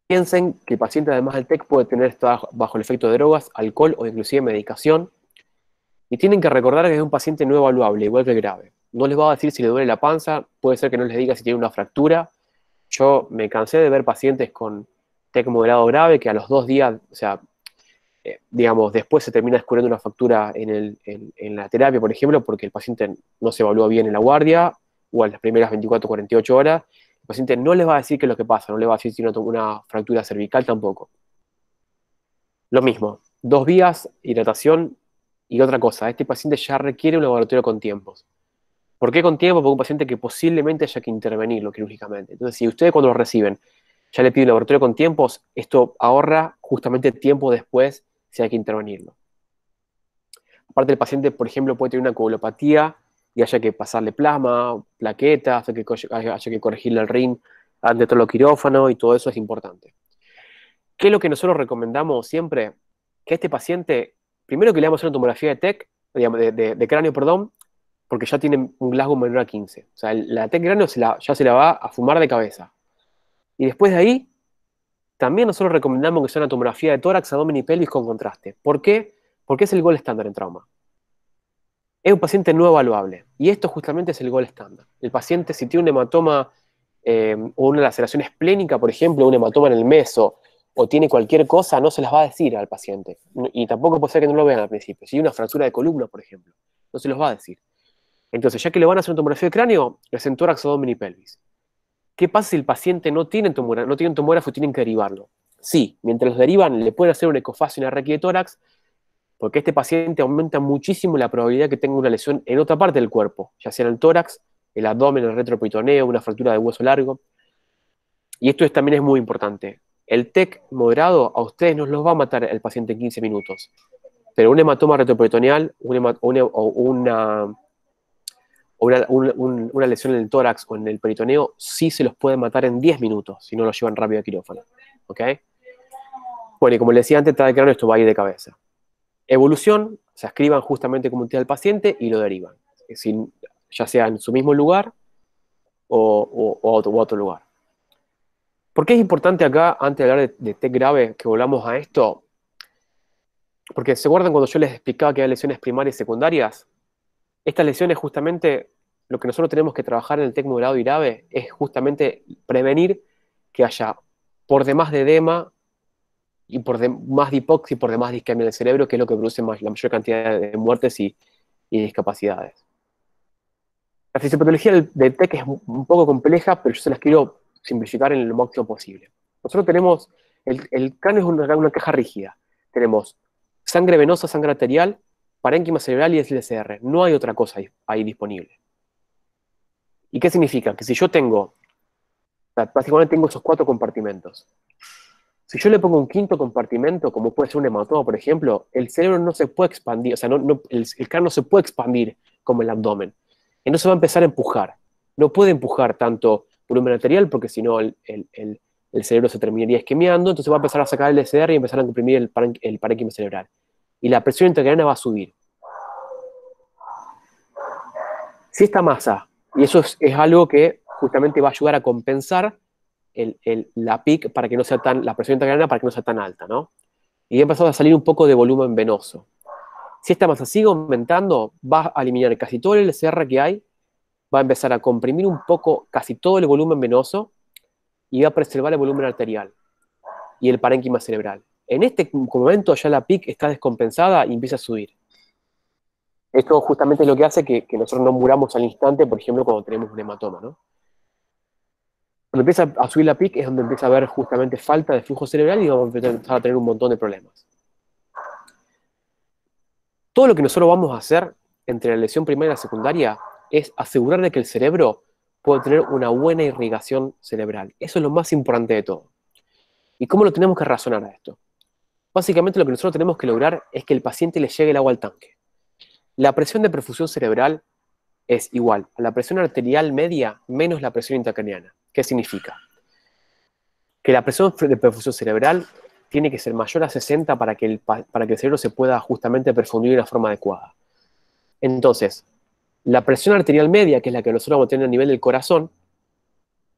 Piensen que el paciente, además del TEC, puede tener esto bajo el efecto de drogas, alcohol o inclusive medicación. Y tienen que recordar que es un paciente no evaluable, igual que grave. No les va a decir si le duele la panza, puede ser que no les diga si tiene una fractura. Yo me cansé de ver pacientes con TEC moderado grave que a los 2 días, o sea, digamos, después se termina descubriendo una fractura en la terapia, por ejemplo, porque el paciente no se evalúa bien en la guardia o en las primeras 24 o 48 horas. El paciente no les va a decir qué es lo que pasa, no les va a decir si tiene una fractura cervical tampoco. Lo mismo, 2 vías, hidratación y otra cosa. Este paciente ya requiere un laboratorio con tiempos. ¿Por qué con tiempo? Porque un paciente que posiblemente haya que intervenirlo quirúrgicamente. Entonces, si ustedes cuando lo reciben ya le piden un laboratorio con tiempos, esto ahorra justamente tiempo después si hay que intervenirlo. Aparte, el paciente, por ejemplo, puede tener una coagulopatía y haya que pasarle plasma, plaquetas, haya que corregirle el rin antes de todo lo quirófano y todo eso es importante. ¿Qué es lo que nosotros recomendamos siempre? Que a este paciente, primero que le vamos a hacer una tomografía de TEC, de cráneo, perdón, porque ya tiene un Glasgow menor a 15. O sea, la TEC cráneo ya se la va a fumar de cabeza. Y después de ahí, también nosotros recomendamos que sea una tomografía de tórax, abdomen y pelvis con contraste. ¿Por qué? Porque es el gol estándar en trauma. Es un paciente no evaluable. Y esto justamente es el gol estándar. El paciente, si tiene un hematoma o una laceración esplénica, por ejemplo, un hematoma en el meso, o tiene cualquier cosa, no se las va a decir al paciente. Y tampoco puede ser que no lo vean al principio. Si hay una fractura de columna, por ejemplo, no se los va a decir. Entonces, ya que le van a hacer una tomografía de cráneo, le hacen tórax, abdomen y pelvis. ¿Qué pasa si el paciente no tiene tomógrafo y tienen que derivarlo? Sí, mientras los derivan, le pueden hacer un ecofacio y una requi de tórax, porque este paciente aumenta muchísimo la probabilidad que tenga una lesión en otra parte del cuerpo, ya sea en el tórax el abdomen, el retroperitoneo, una fractura de hueso largo. Y esto también es muy importante. El TEC moderado a ustedes no los va a matar el paciente en 15 minutos, pero un hematoma retroperitoneal una lesión en el tórax o en el peritoneo sí se los puede matar en 10 minutos si no lo llevan rápido a quirófano. ¿Ok? Bueno, y como les decía antes, TAC de cráneo, esto va a ir de cabeza. Evolución, se escriban justamente como entidad del paciente y lo derivan, ya sea en su mismo lugar o otro lugar. ¿Por qué es importante acá, antes de hablar de TEC grave, que volvamos a esto? Porque se acuerdan cuando yo les explicaba que hay lesiones primarias y secundarias. Estas lesiones, justamente, lo que nosotros tenemos que trabajar en el TEC moderado y grave es justamente prevenir que haya por demás de edema y por más de hipoxia y por demás de isquemia en el cerebro, que es lo que produce la mayor cantidad de muertes y discapacidades. La fisiopatología del TEC es un poco compleja, pero yo se las quiero simplificar en lo máximo posible. Nosotros tenemos, el cráneo es una caja rígida. Tenemos sangre venosa, sangre arterial, parénquima cerebral y SLCR. No hay otra cosa ahí disponible. ¿Y qué significa? Que si yo tengo, básicamente tengo esos 4 compartimentos. Si yo le pongo un quinto compartimento, como puede ser un hematoma, por ejemplo, el cerebro no se puede expandir, o sea, el cráneo no se puede expandir como el abdomen. Entonces va a empezar a empujar. No puede empujar tanto volumen arterial porque si no el cerebro se terminaría isquemiando, entonces va a empezar a sacar el SDR y empezar a comprimir el parénquima cerebral. Y la presión intracraniana va a subir. Si esta masa, y eso es algo que justamente va a ayudar a compensar la PIC para que no sea la presión intracraniana para que no sea tan alta, ¿no? Y ha empezado a salir un poco de volumen venoso. Si esta masa sigue aumentando, va a eliminar casi todo el SR que hay, va a empezar a comprimir un poco casi todo el volumen venoso y va a preservar el volumen arterial y el parénquima cerebral. En este momento ya la PIC está descompensada y empieza a subir. Esto justamente es lo que hace que nosotros no muramos al instante, por ejemplo, cuando tenemos un hematoma, ¿no? Cuando empieza a subir la PIC es donde empieza a haber justamente falta de flujo cerebral y vamos a empezar a tener un montón de problemas. Todo lo que nosotros vamos a hacer entre la lesión primaria y la secundaria es asegurar de que el cerebro pueda tener una buena irrigación cerebral. Eso es lo más importante de todo. ¿Y cómo lo tenemos que razonar a esto? Básicamente lo que nosotros tenemos que lograr es que el paciente le llegue el agua al tanque. La presión de perfusión cerebral es igual a la presión arterial media menos la presión intracraniana. ¿Qué significa? Que la presión de perfusión cerebral tiene que ser mayor a 60 para que el cerebro se pueda justamente perfundir de una forma adecuada. Entonces, la presión arterial media, que es la que nosotros vamos a tener a nivel del corazón,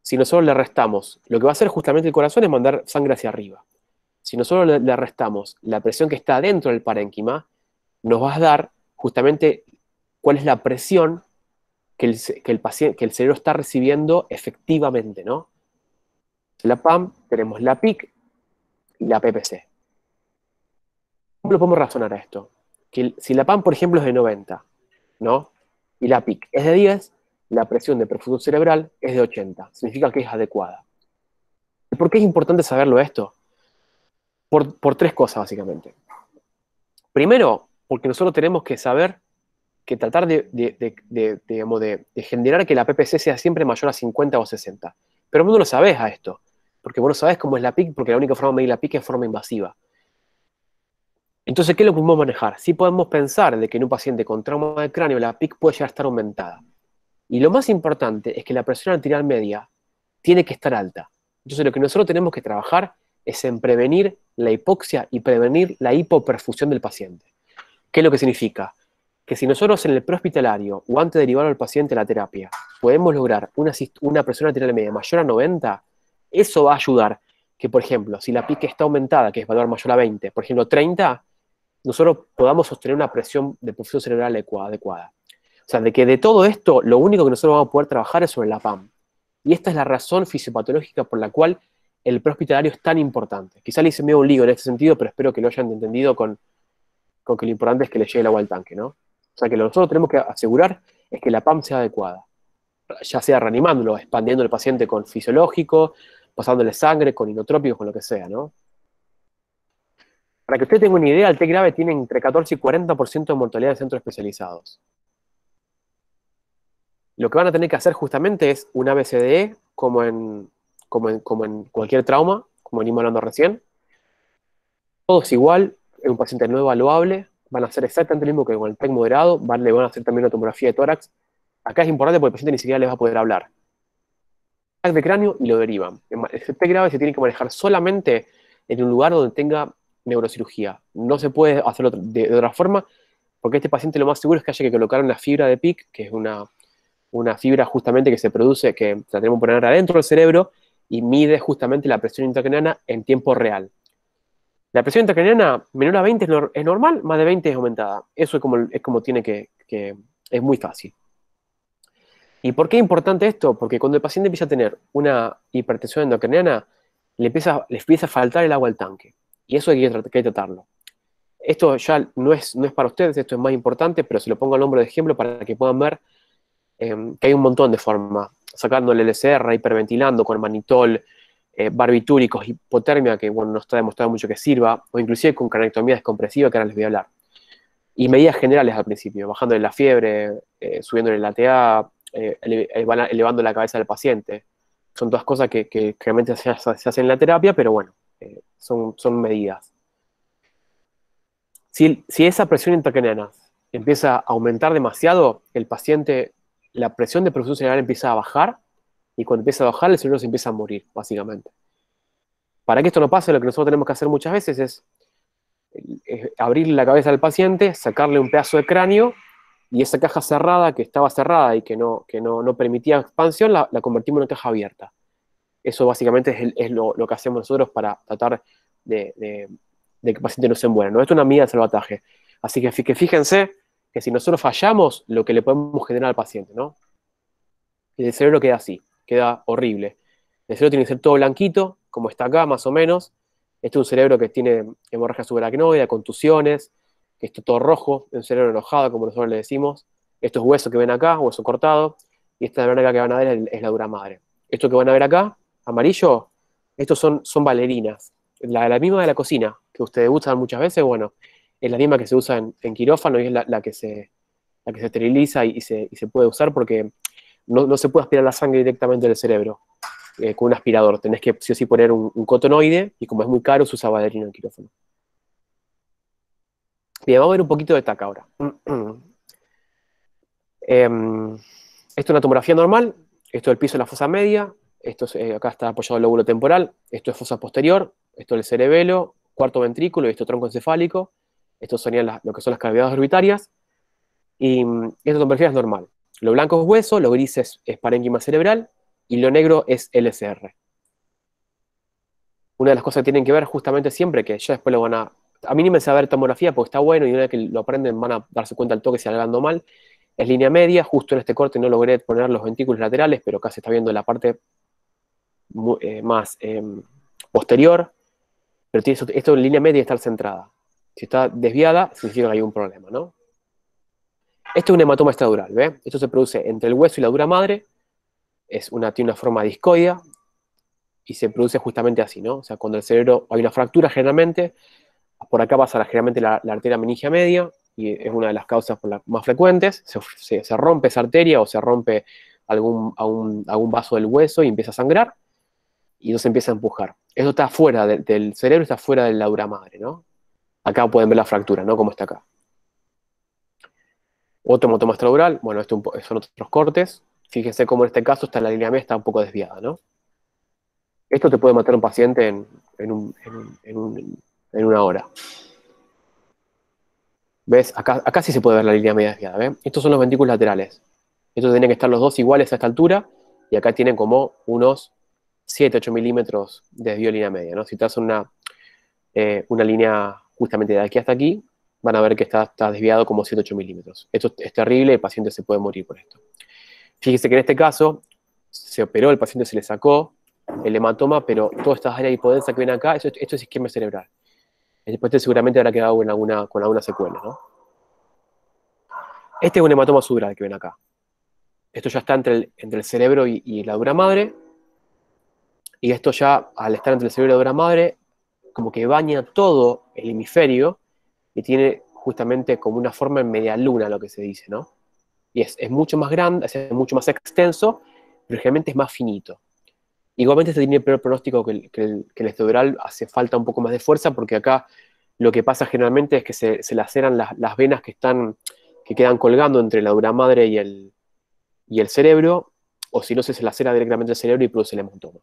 si nosotros le restamos, lo que va a hacer justamente el corazón es mandar sangre hacia arriba. Si nosotros le restamos la presión que está dentro del parénquima, nos va a dar justamente cuál es la presión que el cerebro está recibiendo efectivamente, ¿no? La PAM, tenemos la PIC y la PPC. ¿Cómo lo podemos razonar a esto? Que si la PAM, por ejemplo, es de 90, ¿no? Y la PIC es de 10, la presión de perfusión cerebral es de 80. Significa que es adecuada. ¿Y por qué es importante saberlo esto? Por 3 cosas, básicamente. Primero, porque nosotros tenemos que saber que tratar de generar que la PPC sea siempre mayor a 50 o 60. Pero vos no lo sabés a esto, porque vos no sabés cómo es la PIC, porque la única forma de medir la PIC es de forma invasiva. Entonces, ¿qué es lo que podemos manejar? Sí podemos pensar de que en un paciente con trauma de cráneo la PIC puede llegar a estar aumentada. Y lo más importante es que la presión arterial media tiene que estar alta. Entonces, lo que nosotros tenemos que trabajar es en prevenir la hipoxia y prevenir la hipoperfusión del paciente. ¿Qué es lo que significa? Que si nosotros en el prehospitalario o antes de derivar al paciente a la terapia podemos lograr una presión arterial media mayor a 90, eso va a ayudar que, por ejemplo, si la PIC está aumentada, que es valor mayor a 20, por ejemplo 30, nosotros podamos sostener una presión de perfusión cerebral adecuada. O sea, de que de todo esto, lo único que nosotros vamos a poder trabajar es sobre la PAM. Y esta es la razón fisiopatológica por la cual el prehospitalario es tan importante. Quizá le hice medio un lío en este sentido, pero espero que lo hayan entendido con que lo importante es que le llegue el agua al tanque, ¿no? O sea, que lo que nosotros tenemos que asegurar es que la PAM sea adecuada. Ya sea reanimándolo, expandiendo al paciente con fisiológico, pasándole sangre, con inotrópicos, con lo que sea, ¿no? Para que usted tenga una idea, el TEC grave tiene entre 14 y 40% de mortalidad en centros especializados. Lo que van a tener que hacer justamente es un ABCDE, como en cualquier trauma, como venimos hablando recién. Todo es igual, es un paciente no evaluable, van a hacer exactamente lo mismo que con el TEC moderado, le van a hacer también una tomografía de tórax. Acá es importante porque el paciente ni siquiera les va a poder hablar. TAC de cráneo y lo derivan. El TEC grave se tiene que manejar solamente en un lugar donde tenga neurocirugía. No se puede hacerlo de otra forma, porque este paciente lo más seguro es que haya que colocar una fibra de PIC, que es una fibra justamente que se produce, que la tenemos que poner adentro del cerebro y mide justamente la presión intracraniana en tiempo real. La presión intracraniana menor a 20 es normal, más de 20 es aumentada. Eso es como tiene que es muy fácil. ¿Y por qué es importante esto? Porque cuando el paciente empieza a tener una hipertensión endocraniana, le empieza a faltar el agua al tanque. Y eso hay que tratarlo. Esto ya no es para ustedes, esto es más importante, pero se lo pongo al hombro de ejemplo para que puedan ver que hay un montón de formas. Sacando el LCR, hiperventilando con manitol, barbitúricos, hipotermia, que bueno, no está demostrado mucho que sirva, o inclusive con cranectomía descompresiva, que ahora les voy a hablar. Y medidas generales al principio, bajándole la fiebre, subiéndole la TA, elevando la cabeza del paciente. Son todas cosas que realmente se hacen en la terapia, pero bueno, son medidas. Si esa presión intracraniana empieza a aumentar demasiado, el paciente, la presión de perfusión cerebral empieza a bajar, y cuando empieza a bajar, el cerebro se empieza a morir, básicamente. Para que esto no pase, lo que nosotros tenemos que hacer muchas veces es abrirle la cabeza al paciente, sacarle un pedazo de cráneo, y esa caja cerrada, que estaba cerrada y que no permitía expansión, la convertimos en una caja abierta. Eso básicamente es lo que hacemos nosotros para tratar de que el paciente no se muera, ¿no? Esto es una medida de salvataje. Así que fíjense que si nosotros fallamos, lo que le podemos generar al paciente, ¿no? El cerebro queda así, queda horrible. El cerebro tiene que ser todo blanquito, como está acá, más o menos. Este es un cerebro que tiene hemorragia subaracnoidea, contusiones, que esto todo rojo, un cerebro enojado, como nosotros le decimos. Esto es hueso que ven acá, hueso cortado, y esta blanca que van a ver es la dura madre. Esto que van a ver acá, amarillo, estos son bailarinas. La misma de la cocina, que ustedes usan muchas veces, bueno, es la misma que se usa en quirófano y es la que se esteriliza y se puede usar porque no se puede aspirar la sangre directamente del cerebro con un aspirador. Tenés que sí o sí poner un cotonoide y como es muy caro, se usa bailarina en quirófano. Bien, vamos a ver un poquito de TAC ahora. Esto es una tomografía normal, esto es el piso de la fosa media, acá está apoyado el lóbulo temporal, esto es fosa posterior, esto es el cerebelo, cuarto ventrículo y esto tronco encefálico, esto serían lo que son las cavidades orbitarias, y esta tomografía es normal. Lo blanco es hueso, lo gris es parénquima cerebral y lo negro es LCR. Una de las cosas que tienen que ver justamente siempre, que ya después lo van a mí ni me saber tomografía porque está bueno y una vez que lo aprenden van a darse cuenta al toque si algo anda mal, es línea media. Justo en este corte no logré poner los ventrículos laterales, pero acá se está viendo la parte más posterior, pero esto en línea media está centrada. Si está desviada, significa que hay un problema, ¿no? Esto es un hematoma extradural, ¿ve? Esto se produce entre el hueso y la dura madre, tiene una forma discoidea, y se produce justamente así, ¿no? O sea, cuando el cerebro, hay una fractura generalmente, por acá pasa generalmente la arteria meningia media, y es una de las causas más frecuentes, se rompe esa arteria o se rompe algún vaso del hueso y empieza a sangrar, y entonces empieza a empujar. Eso está fuera del cerebro, está fuera de la dura madre, ¿no? Acá pueden ver la fractura, ¿no? Como está acá. Otro hematoma extradural, bueno, son otros cortes. Fíjense cómo en este caso la línea media está un poco desviada, ¿no? Esto te puede matar a un paciente en una hora. ¿Ves? Acá sí se puede ver la línea media desviada, ¿ves? Estos son los ventrículos laterales. Estos tienen que estar los dos iguales a esta altura, y acá tienen como unos 7-8 milímetros de desvío de línea media, ¿no? Si te hacen una línea justamente de aquí hasta aquí, van a ver que está desviado como 7-8 milímetros. Esto es terrible, el paciente se puede morir por esto. Fíjese que en este caso se operó, el paciente se le sacó el hematoma, pero todas estas áreas hipodensa que ven acá, esto es isquemia cerebral. El paciente seguramente habrá quedado con alguna secuela, ¿no? Este es un hematoma subdural que ven acá. Esto ya está entre el cerebro y la dura madre, y esto ya, al estar entre el cerebro y la dura madre, como que baña todo el hemisferio y tiene justamente como una forma en media luna, lo que se dice, ¿no? y es mucho más grande, es mucho más extenso, pero generalmente es más finito. Igualmente este tiene peor pronóstico que el estodural, hace falta un poco más de fuerza, porque acá lo que pasa generalmente es que se laceran las venas que quedan colgando entre la dura madre y el cerebro, o si no se lacera directamente el cerebro y produce el hematoma.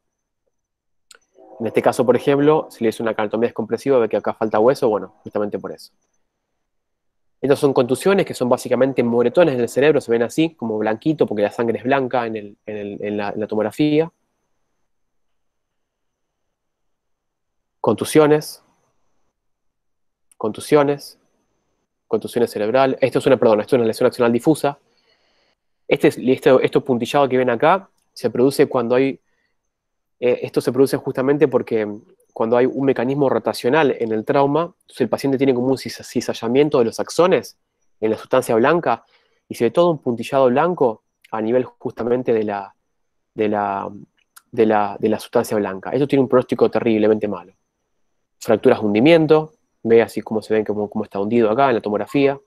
En este caso, por ejemplo, si le hizo una craniotomía descompresiva, ve que acá falta hueso, bueno, justamente por eso. Estas son contusiones, que son básicamente moretones en el cerebro, se ven así, como blanquito, porque la sangre es blanca en la tomografía. Contusiones, contusiones, contusiones cerebrales. Esto es una lesión axonal difusa. Esto puntillado que ven acá se produce cuando hay. Esto se produce justamente porque cuando hay un mecanismo rotacional en el trauma, entonces el paciente tiene como un cizallamiento de los axones en la sustancia blanca y se ve todo un puntillado blanco a nivel justamente de la, de la sustancia blanca. Esto tiene un pronóstico terriblemente malo. Fracturas de hundimiento, ve así como se ven como está hundido acá en la tomografía.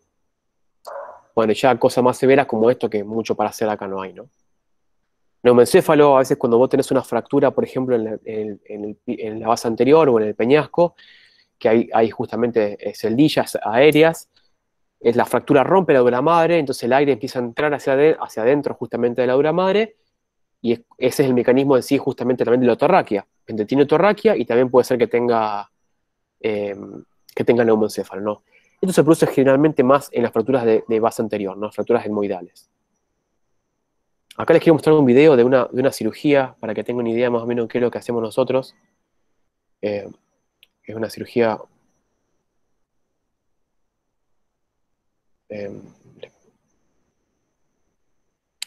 Bueno, ya cosas más severas como esto, que mucho para hacer acá no hay, ¿no? Neumoencéfalo, a veces cuando vos tenés una fractura, por ejemplo, en la base anterior o en el peñasco, que hay justamente celdillas aéreas, la fractura rompe la dura madre, entonces el aire empieza a entrar hacia adentro justamente de la dura madre, y ese es el mecanismo en sí justamente también de la otorraquia. Gente tiene otorraquia y también puede ser eh, que tenga neumoencéfalo, ¿no? Esto se produce generalmente más en las fracturas de base anterior, ¿no? Fracturas etmoidales. Acá les quiero mostrar un video de una cirugía para que tengan una idea más o menos de qué es lo que hacemos nosotros. Eh, es una cirugía. eh,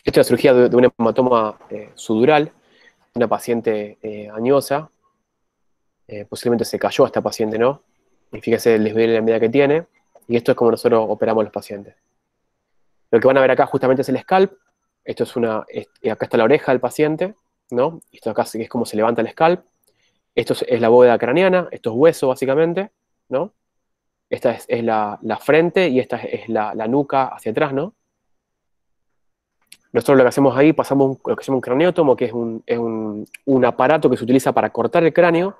Esta es la cirugía de un hematoma sudural, una paciente añosa. Posiblemente se cayó esta paciente, ¿no? Y fíjese el desnivel de la medida que tiene. Y esto es como nosotros operamos a los pacientes. Lo que van a ver acá justamente es el scalp. Esto es acá está la oreja del paciente, ¿no? Esto acá es como se levanta el scalp. Esto es la bóveda craneana, esto es hueso básicamente, ¿no? Esta es la frente y esta es la nuca hacia atrás, ¿no? Nosotros lo que hacemos ahí, pasamos lo que se llama un craneótomo, que es un aparato que se utiliza para cortar el cráneo.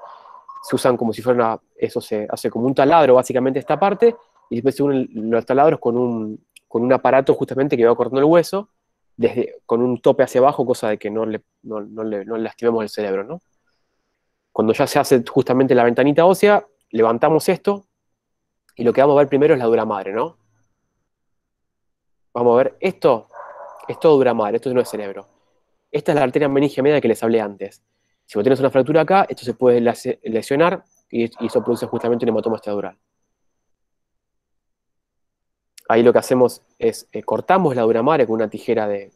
Se usan como si fuera eso se hace como un taladro, básicamente, esta parte, y después se unen los taladros con un aparato justamente que va cortando el hueso, con un tope hacia abajo, cosa de que no le lastimemos el cerebro, ¿no? Cuando ya se hace justamente la ventanita ósea, levantamos esto, y lo que vamos a ver primero es la dura madre, ¿no? Vamos a ver, esto es todo dura madre, esto no es cerebro. Esta es la arteria meningia media que les hablé antes. Si vos tenés una fractura acá, esto se puede lesionar y eso produce justamente un hematoma estadural. Ahí lo que hacemos es cortamos la dura madre con una tijera de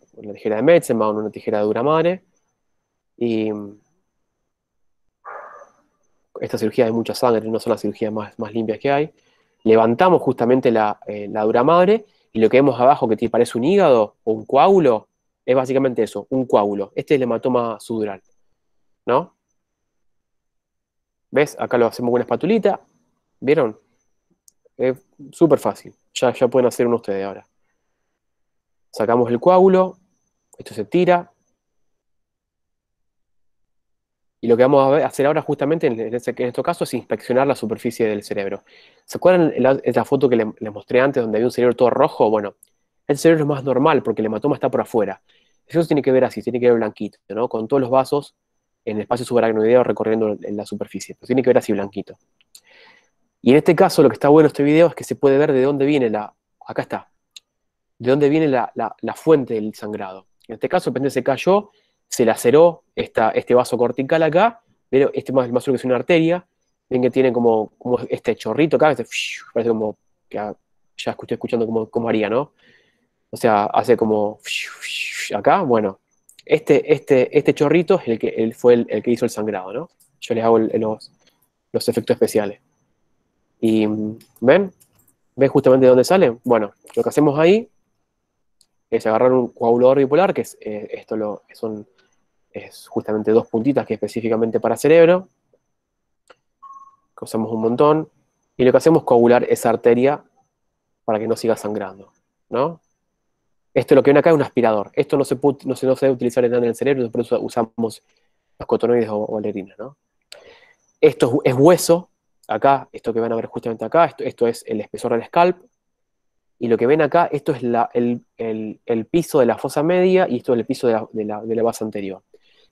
Metzenbaum, una tijera de dura madre, y esta cirugía hay mucha sangre, no son las cirugías más limpias que hay. Levantamos justamente la dura madre y lo que vemos abajo que parece un hígado o un coágulo, es básicamente eso, un coágulo. Este es el hematoma sudural, ¿no? ¿Ves? Acá lo hacemos con una espatulita. ¿Vieron? Es súper fácil. Ya pueden hacer uno ustedes ahora. Sacamos el coágulo, esto se tira. Y lo que vamos a hacer ahora justamente en este caso es inspeccionar la superficie del cerebro. ¿Se acuerdan esa foto que les mostré antes donde había un cerebro todo rojo? Bueno, el cerebro es más normal porque el hematoma está por afuera. Eso tiene que ver así, tiene que ver blanquito, ¿no? Con todos los vasos en el espacio subaracnoideo recorriendo en la superficie. Pero tiene que ver así blanquito. Y en este caso lo que está bueno en este video es que se puede ver de dónde viene acá está, de dónde viene la fuente del sangrado. En este caso el paciente se cayó, se laceró este vaso cortical acá, pero este más lo que es una arteria, ven que tiene como este chorrito acá, parece como que ya estoy escuchando cómo haría, ¿no? O sea, hace como acá, bueno, este chorrito es fue el que hizo el sangrado, ¿no? Yo les hago los efectos especiales. Y ¿ven? ¿Ven justamente de dónde sale? Bueno, lo que hacemos ahí es agarrar un coagulador bipolar, que es justamente dos puntitas que es específicamente para cerebro, que usamos un montón, y lo que hacemos es coagular esa arteria para que no siga sangrando, ¿no? Esto lo que ven acá es un aspirador. Esto no se debe utilizar en nada en el cerebro, por eso usamos los cotonoides o valerinas, ¿no? Esto es hueso, acá, esto que van a ver justamente acá, esto es el espesor del scalp, y lo que ven acá, esto es el piso de la fosa media y esto es el piso de la base anterior.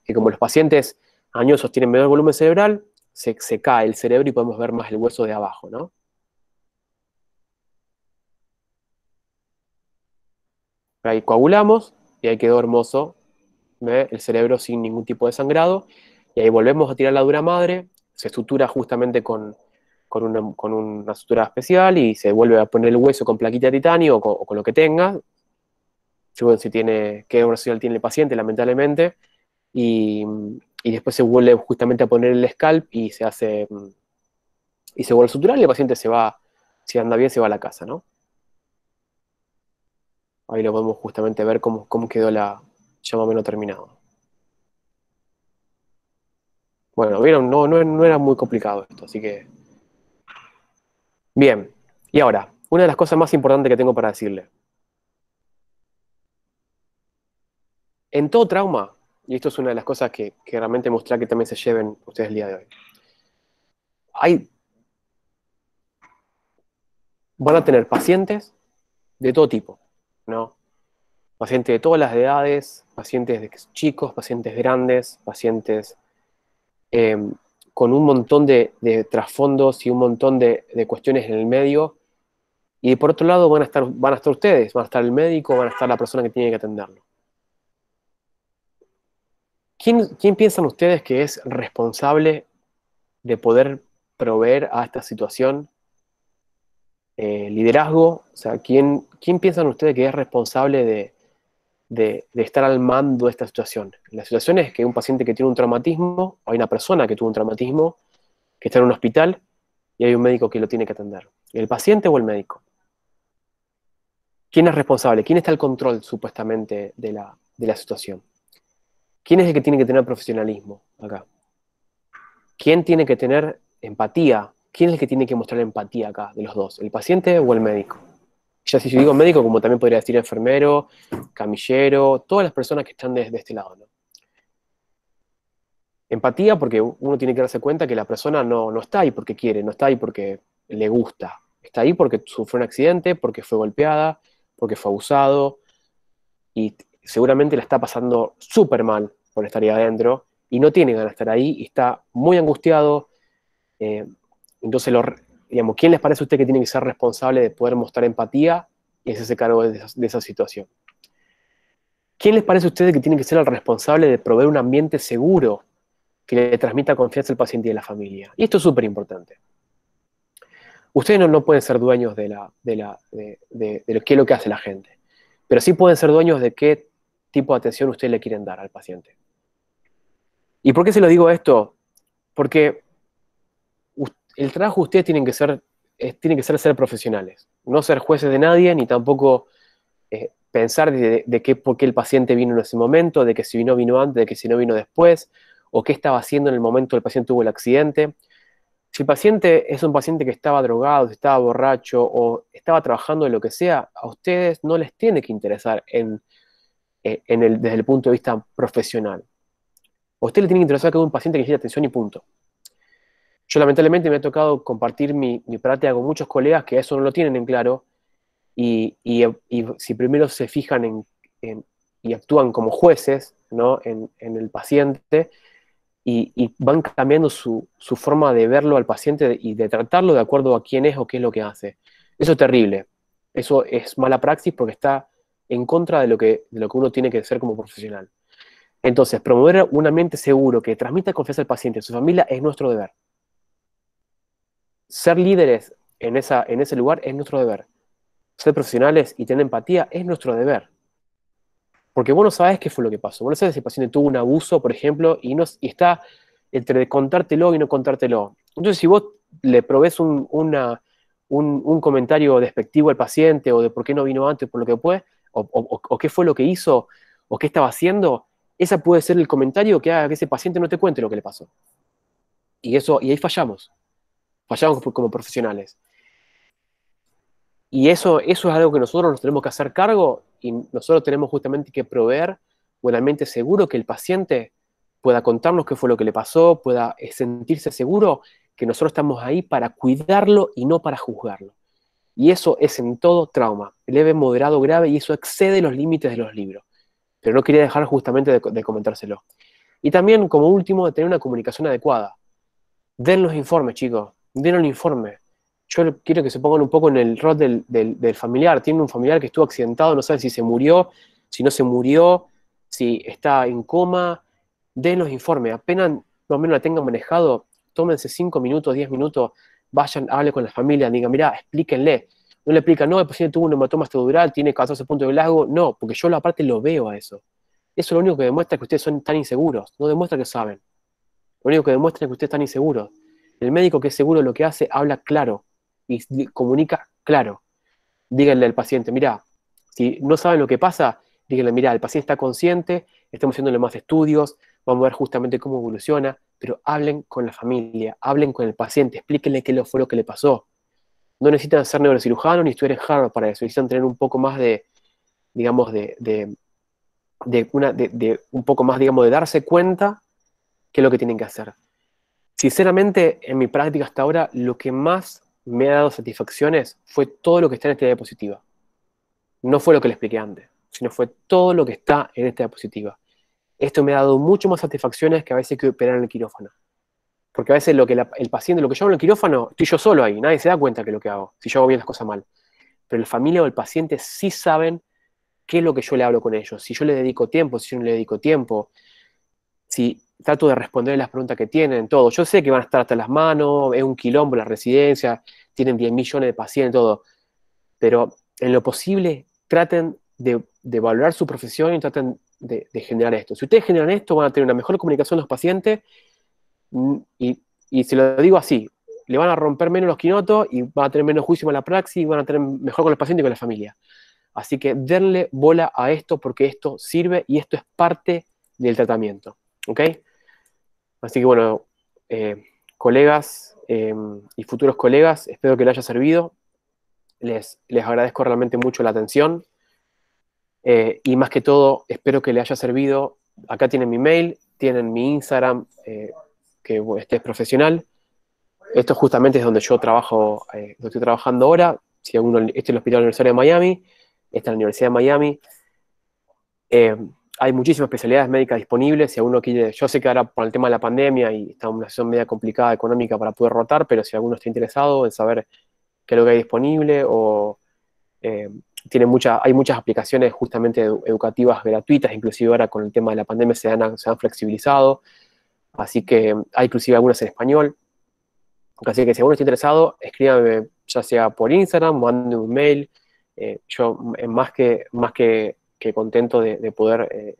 Que como los pacientes añosos tienen menor volumen cerebral, se cae el cerebro y podemos ver más el hueso de abajo, ¿no? Ahí coagulamos y ahí quedó hermoso, ¿ve? El cerebro sin ningún tipo de sangrado, y ahí volvemos a tirar la dura madre, se sutura justamente con una sutura especial y se vuelve a poner el hueso con plaquita de titanio o con lo que tenga, según si tiene, qué oracional tiene el paciente, lamentablemente, y, y después se vuelve justamente a poner el scalp y se hace, y se vuelve a suturar y el paciente se va, si anda bien, se va a la casa, ¿no? Ahí lo podemos justamente ver cómo quedó ya más o menos terminado. Bueno, vieron, no era muy complicado esto, así que... Bien, y ahora, una de las cosas más importantes que tengo para decirle. En todo trauma, y esto es una de las cosas que realmente me gustaría que también se lleven ustedes el día de hoy, hay, van a tener pacientes de todo tipo, ¿no? Pacientes de todas las edades, pacientes de chicos, pacientes grandes, pacientes eh, con un montón de trasfondos y un montón de cuestiones en el medio. Y por otro lado van a estar ustedes, van a estar el médico, van a estar la persona que tiene que atenderlo. ¿Quién piensan ustedes que es responsable de poder proveer a esta situación liderazgo? O sea, ¿quién piensan ustedes que es responsable de estar al mando de esta situación? La situación es que un paciente que tiene un traumatismo, o hay una persona que tuvo un traumatismo, que está en un hospital y hay un médico que lo tiene que atender. ¿El paciente o el médico? ¿Quién es responsable? ¿Quién está al control supuestamente de la situación? ¿Quién es el que tiene que tener profesionalismo acá? ¿Quién tiene que tener empatía? ¿Quién es el que tiene que mostrar empatía acá de los dos? ¿El paciente o el médico? Ya si yo digo médico, como también podría decir enfermero, camillero, todas las personas que están de este lado, ¿no? Empatía porque uno tiene que darse cuenta que la persona no está ahí porque quiere, no está ahí porque le gusta. Está ahí porque sufrió un accidente, porque fue golpeada, porque fue abusado y seguramente la está pasando súper mal por estar ahí adentro y no tiene ganas de estar ahí y está muy angustiado. eh, entonces, digamos, ¿quién les parece a usted que tiene que ser responsable de poder mostrar empatía y hacerse cargo de esa situación? ¿Quién les parece a ustedes que tiene que ser el responsable de proveer un ambiente seguro que le transmita confianza al paciente y a la familia? Y esto es súper importante. Ustedes no pueden ser dueños de lo que es lo que hace la gente, pero sí pueden ser dueños de qué tipo de atención ustedes le quieren dar al paciente. ¿Y por qué se lo digo esto? Porque el trabajo de ustedes tiene que ser profesionales, no ser jueces de nadie, ni tampoco pensar por qué el paciente vino en ese momento, de que si vino antes, de que si no vino después, o qué estaba haciendo en el momento que el paciente tuvo el accidente. Si el paciente es un paciente que estaba drogado, estaba borracho o estaba trabajando en lo que sea, a ustedes no les tiene que interesar desde el punto de vista profesional. A usted le tiene que interesar que es un paciente que necesita atención y punto. Yo lamentablemente me ha tocado compartir mi práctica con muchos colegas que eso no lo tienen en claro y si primero se fijan y actúan como jueces, ¿no? en el paciente y van cambiando su forma de verlo al paciente y de tratarlo de acuerdo a quién es o qué es lo que hace. Eso es terrible. Eso es mala praxis porque está en contra de lo que uno tiene que ser como profesional. Entonces, promover un ambiente seguro que transmita confianza al paciente y a su familia es nuestro deber. Ser líderes en ese lugar es nuestro deber. Ser profesionales y tener empatía es nuestro deber. Porque vos no sabés qué fue lo que pasó. Vos no sabés si el paciente tuvo un abuso, por ejemplo, y está entre contártelo y no contártelo. Entonces, si vos le provees un comentario despectivo al paciente o de por qué no vino antes, por lo que fue, o qué fue lo que hizo, o qué estaba haciendo, esa puede ser el comentario que haga que ese paciente no te cuente lo que le pasó. Y ahí fallamos. Fallamos como profesionales. Y eso es algo que nosotros nos tenemos que hacer cargo y nosotros tenemos justamente que proveer un ambiente seguro que el paciente pueda contarnos qué fue lo que le pasó, pueda sentirse seguro que nosotros estamos ahí para cuidarlo y no para juzgarlo. Y eso es en todo trauma, leve, moderado, grave, y eso excede los límites de los libros. Pero no quería dejar justamente de comentárselo. Y también, como último, de tener una comunicación adecuada. Den los informes, chicos, den el informe. Yo quiero que se pongan un poco en el rol del familiar. Tiene un familiar que estuvo accidentado, no saben si se murió, si no se murió, si está en coma. Den los informes. Apenas más o menos la tengan manejado, tómense 5 minutos, 10 minutos, vayan, hable con la familia, digan, mirá, explíquenle. No le explican, no, el paciente tuvo un hematoma estructural, tiene 14 puntos de Glasgow. No, porque yo aparte lo veo a eso. Eso lo único que demuestra es que ustedes son tan inseguros, no demuestra que saben. Lo único que demuestra es que ustedes están inseguros. El médico que es seguro de lo que hace, habla claro y comunica claro. Díganle al paciente, mira, si no saben lo que pasa, díganle, mira, el paciente está consciente, estamos haciéndole más estudios, vamos a ver justamente cómo evoluciona, pero hablen con la familia, hablen con el paciente, explíquenle qué fue lo que le pasó. No necesitan ser neurocirujanos ni estudiar en Harvard para eso, necesitan tener un poco más de, digamos, un poco más, digamos, de darse cuenta qué es lo que tienen que hacer. Sinceramente, en mi práctica hasta ahora, lo que más me ha dado satisfacciones fue todo lo que está en esta diapositiva. No fue lo que le expliqué antes, sino fue todo lo que está en esta diapositiva. Esto me ha dado mucho más satisfacciones que a veces que operar en el quirófano. Porque a veces lo que el paciente, lo que yo hago en el quirófano, estoy yo solo ahí, nadie se da cuenta que es lo que hago, si yo hago bien las cosas mal. Pero la familia o el paciente sí saben qué es lo que yo le hablo con ellos, si yo le dedico tiempo, si yo no le dedico tiempo, si trato de responder las preguntas que tienen, todo. Yo sé que van a estar hasta las manos, es un quilombo la residencia, tienen 10 millones de pacientes, todo. Pero en lo posible, traten de valorar su profesión y traten de generar esto. Si ustedes generan esto, van a tener una mejor comunicación con los pacientes y se lo digo así, le van a romper menos los quinotos y van a tener menos juicio en la praxis y van a tener mejor con el paciente y con la familia. Así que denle bola a esto porque esto sirve y esto es parte del tratamiento. ¿Ok? Así que bueno, colegas y futuros colegas, espero que les haya servido. Les agradezco realmente mucho la atención. Y más que todo, espero que les haya servido. Acá tienen mi mail, tienen mi Instagram, que este es profesional. Esto justamente es donde yo trabajo, donde estoy trabajando ahora. Si alguno, este es el Hospital Universitario de Miami, esta es la Universidad de Miami. Hay muchísimas especialidades médicas disponibles. Si alguno quiere, yo sé que ahora por el tema de la pandemia y está en una situación media complicada económica para poder rotar, pero si alguno está interesado en saber qué es lo que hay disponible o eh, hay muchas aplicaciones justamente educativas gratuitas, inclusive ahora con el tema de la pandemia se han flexibilizado, así que hay inclusive algunas en español. Así que si alguno está interesado, escríbame ya sea por Instagram, mande un mail. Yo más que contento de poder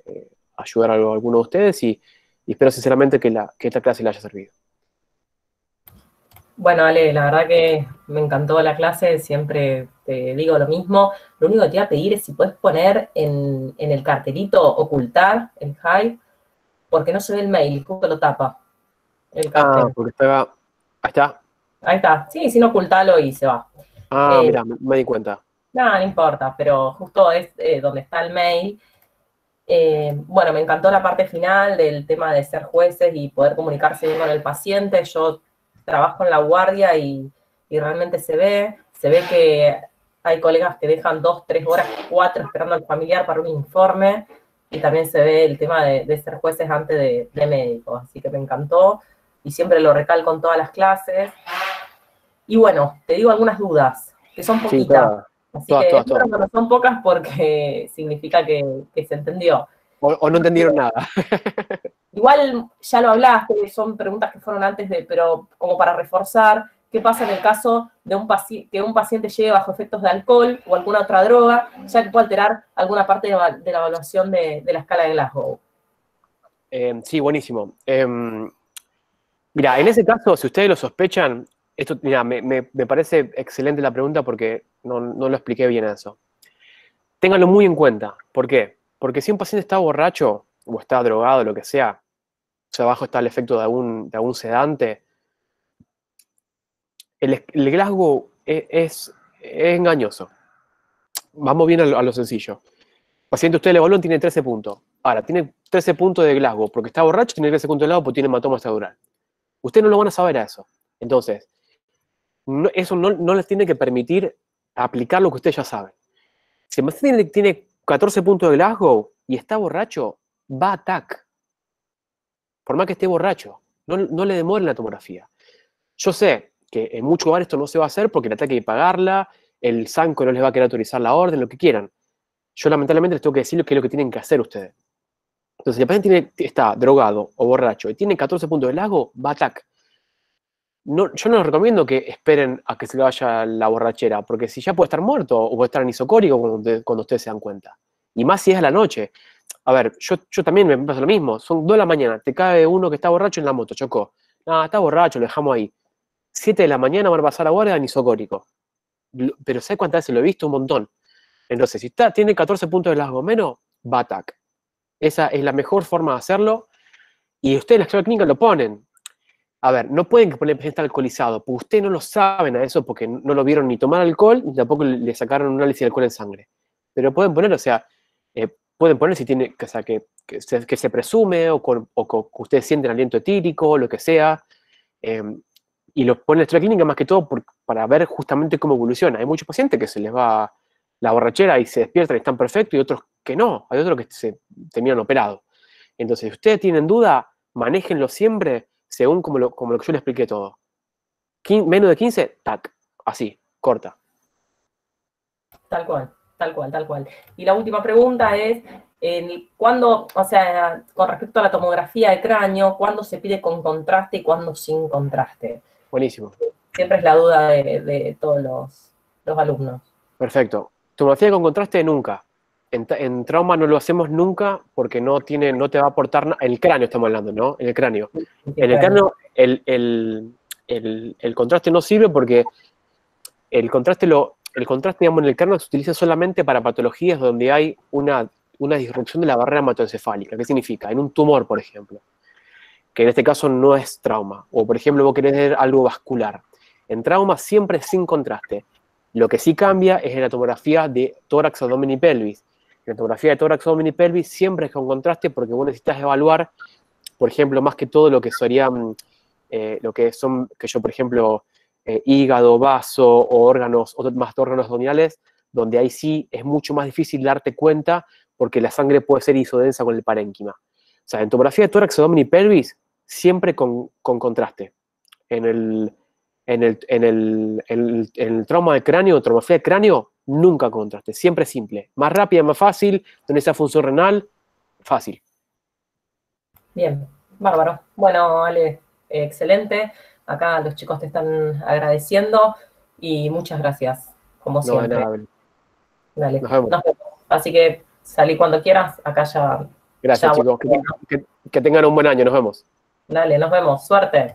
ayudar a alguno de ustedes y espero sinceramente que esta clase le haya servido. Bueno, Ale, la verdad que me encantó la clase, siempre te digo lo mismo. Lo único que te iba a pedir es si puedes poner en el cartelito ocultar el Hive, porque no se ve el mail, justo lo tapa el cartel. Porque estaba... Ahí está. Ahí está, sí, sin ocultarlo y se va. Mira, me di cuenta. Nada, no importa, pero justo es donde está el mail. Bueno, me encantó la parte final del tema de ser jueces y poder comunicarse bien con el paciente. Yo trabajo en la guardia y realmente se ve que hay colegas que dejan 2, 3 horas, 4 esperando al familiar para un informe y también se ve el tema de ser jueces antes de médicos. Así que me encantó y siempre lo recalco en todas las clases. Y bueno, te digo algunas dudas, que son Sí, poquitas. Así que todas. espero que no son pocas porque significa que se entendió. O no entendieron nada. Igual ya lo hablaste, son preguntas que fueron antes pero como para reforzar, ¿qué pasa en el caso de que un paciente llegue bajo efectos de alcohol o alguna otra droga, ya que puede alterar alguna parte de la evaluación de la escala de Glasgow? Sí, buenísimo. Mira, en ese caso, si ustedes lo sospechan, esto, mira, me parece excelente la pregunta porque no lo expliqué bien eso. Ténganlo muy en cuenta. ¿Por qué? Porque si un paciente está borracho o está drogado, lo que sea, o sea, abajo está el efecto de algún sedante, el Glasgow es engañoso. Vamos bien a lo sencillo. Paciente, usted le evalúan, tiene 13 puntos. Ahora, tiene 13 puntos de Glasgow porque está borracho, tiene 13 puntos de Glasgow porque tiene hematoma estaural. Usted no lo van a saber a eso. Entonces, eso no les tiene que permitir aplicar lo que usted ya sabe. Si el paciente tiene 14 puntos de Glasgow y está borracho, va a TAC. Por más que esté borracho, no le demoren la tomografía. Yo sé que en muchos lugares esto no se va a hacer porque el ataque hay que pagarla, el SANCO no les va a querer autorizar la orden, lo que quieran. Yo lamentablemente les tengo que decir qué es lo que tienen que hacer ustedes. Entonces, si el paciente está drogado o borracho y tiene 14 puntos de Glasgow, va a TAC. No, yo no les recomiendo que esperen a que se le vaya la borrachera, porque si ya puede estar muerto o puede estar en isocórico cuando ustedes se dan cuenta. Y más si es a la noche. A ver, yo también me pasa lo mismo. Son 2 de la mañana, te cae uno que está borracho en la moto, chocó. No, está borracho, lo dejamos ahí. 7 de la mañana van a pasar a guardia en isocórico. Pero ¿sabes cuántas veces lo he visto? Un montón. Entonces, si tiene 14 puntos de Glasgow menos, va a TAC. Esa es la mejor forma de hacerlo. Y ustedes en la historia clínica lo ponen. A ver, no pueden poner el paciente alcoholizado, porque ustedes no lo saben a eso porque no lo vieron ni tomar alcohol, ni tampoco le sacaron un análisis de alcohol en sangre. Pero pueden poner, o sea, pueden poner si tiene, o sea, que se presume o que ustedes sienten aliento etílico, o lo que sea, y lo ponen en la historia clínica más que todo para ver justamente cómo evoluciona. Hay muchos pacientes que se les va la borrachera y se despiertan y están perfectos, y otros que no, hay otros que se terminan operados. Entonces, si ustedes tienen duda, manéjenlo siempre según como lo que yo le expliqué todo. Menos de 15, tac, así, corta. Tal cual, tal cual, tal cual. Y la última pregunta es, ¿cuándo, o sea, con respecto a la tomografía de cráneo, cuándo se pide con contraste y cuándo sin contraste? Buenísimo. Siempre es la duda de todos los alumnos. Perfecto. Tomografía con contraste nunca. En trauma no lo hacemos nunca porque no te va a aportar nada. En el cráneo estamos hablando, ¿no? En el cráneo. En el cráneo el contraste no sirve porque el contraste, digamos, en el cráneo se utiliza solamente para patologías donde hay una disrupción de la barrera hematoencefálica. ¿Qué significa? En un tumor, por ejemplo, que en este caso no es trauma. O, por ejemplo, vos querés ver algo vascular. En trauma siempre es sin contraste. Lo que sí cambia es en la tomografía de tórax, abdomen y pelvis. En la tomografía de tórax, abdomen y pelvis siempre es con contraste porque vos necesitas evaluar, por ejemplo, más que todo lo que serían, lo que son, que yo, por ejemplo, hígado, vaso o órganos, más órganos abdominales, donde ahí sí es mucho más difícil darte cuenta porque la sangre puede ser isodensa con el parénquima. O sea, en tomografía de tórax, abdomen y pelvis, siempre con contraste. En el trauma de cráneo, tomografía de cráneo, nunca con contraste, siempre simple. Más rápida, más fácil, donde esa función renal, fácil. Bien, bárbaro. Bueno, Ale, excelente. Acá los chicos te están agradeciendo y muchas gracias, como siempre. No, de nada. Dale, Nos vemos. nos vemos. Así que salí cuando quieras, acá ya. Gracias, chicos. Que tengan un buen año. Nos vemos. Dale, nos vemos. Suerte.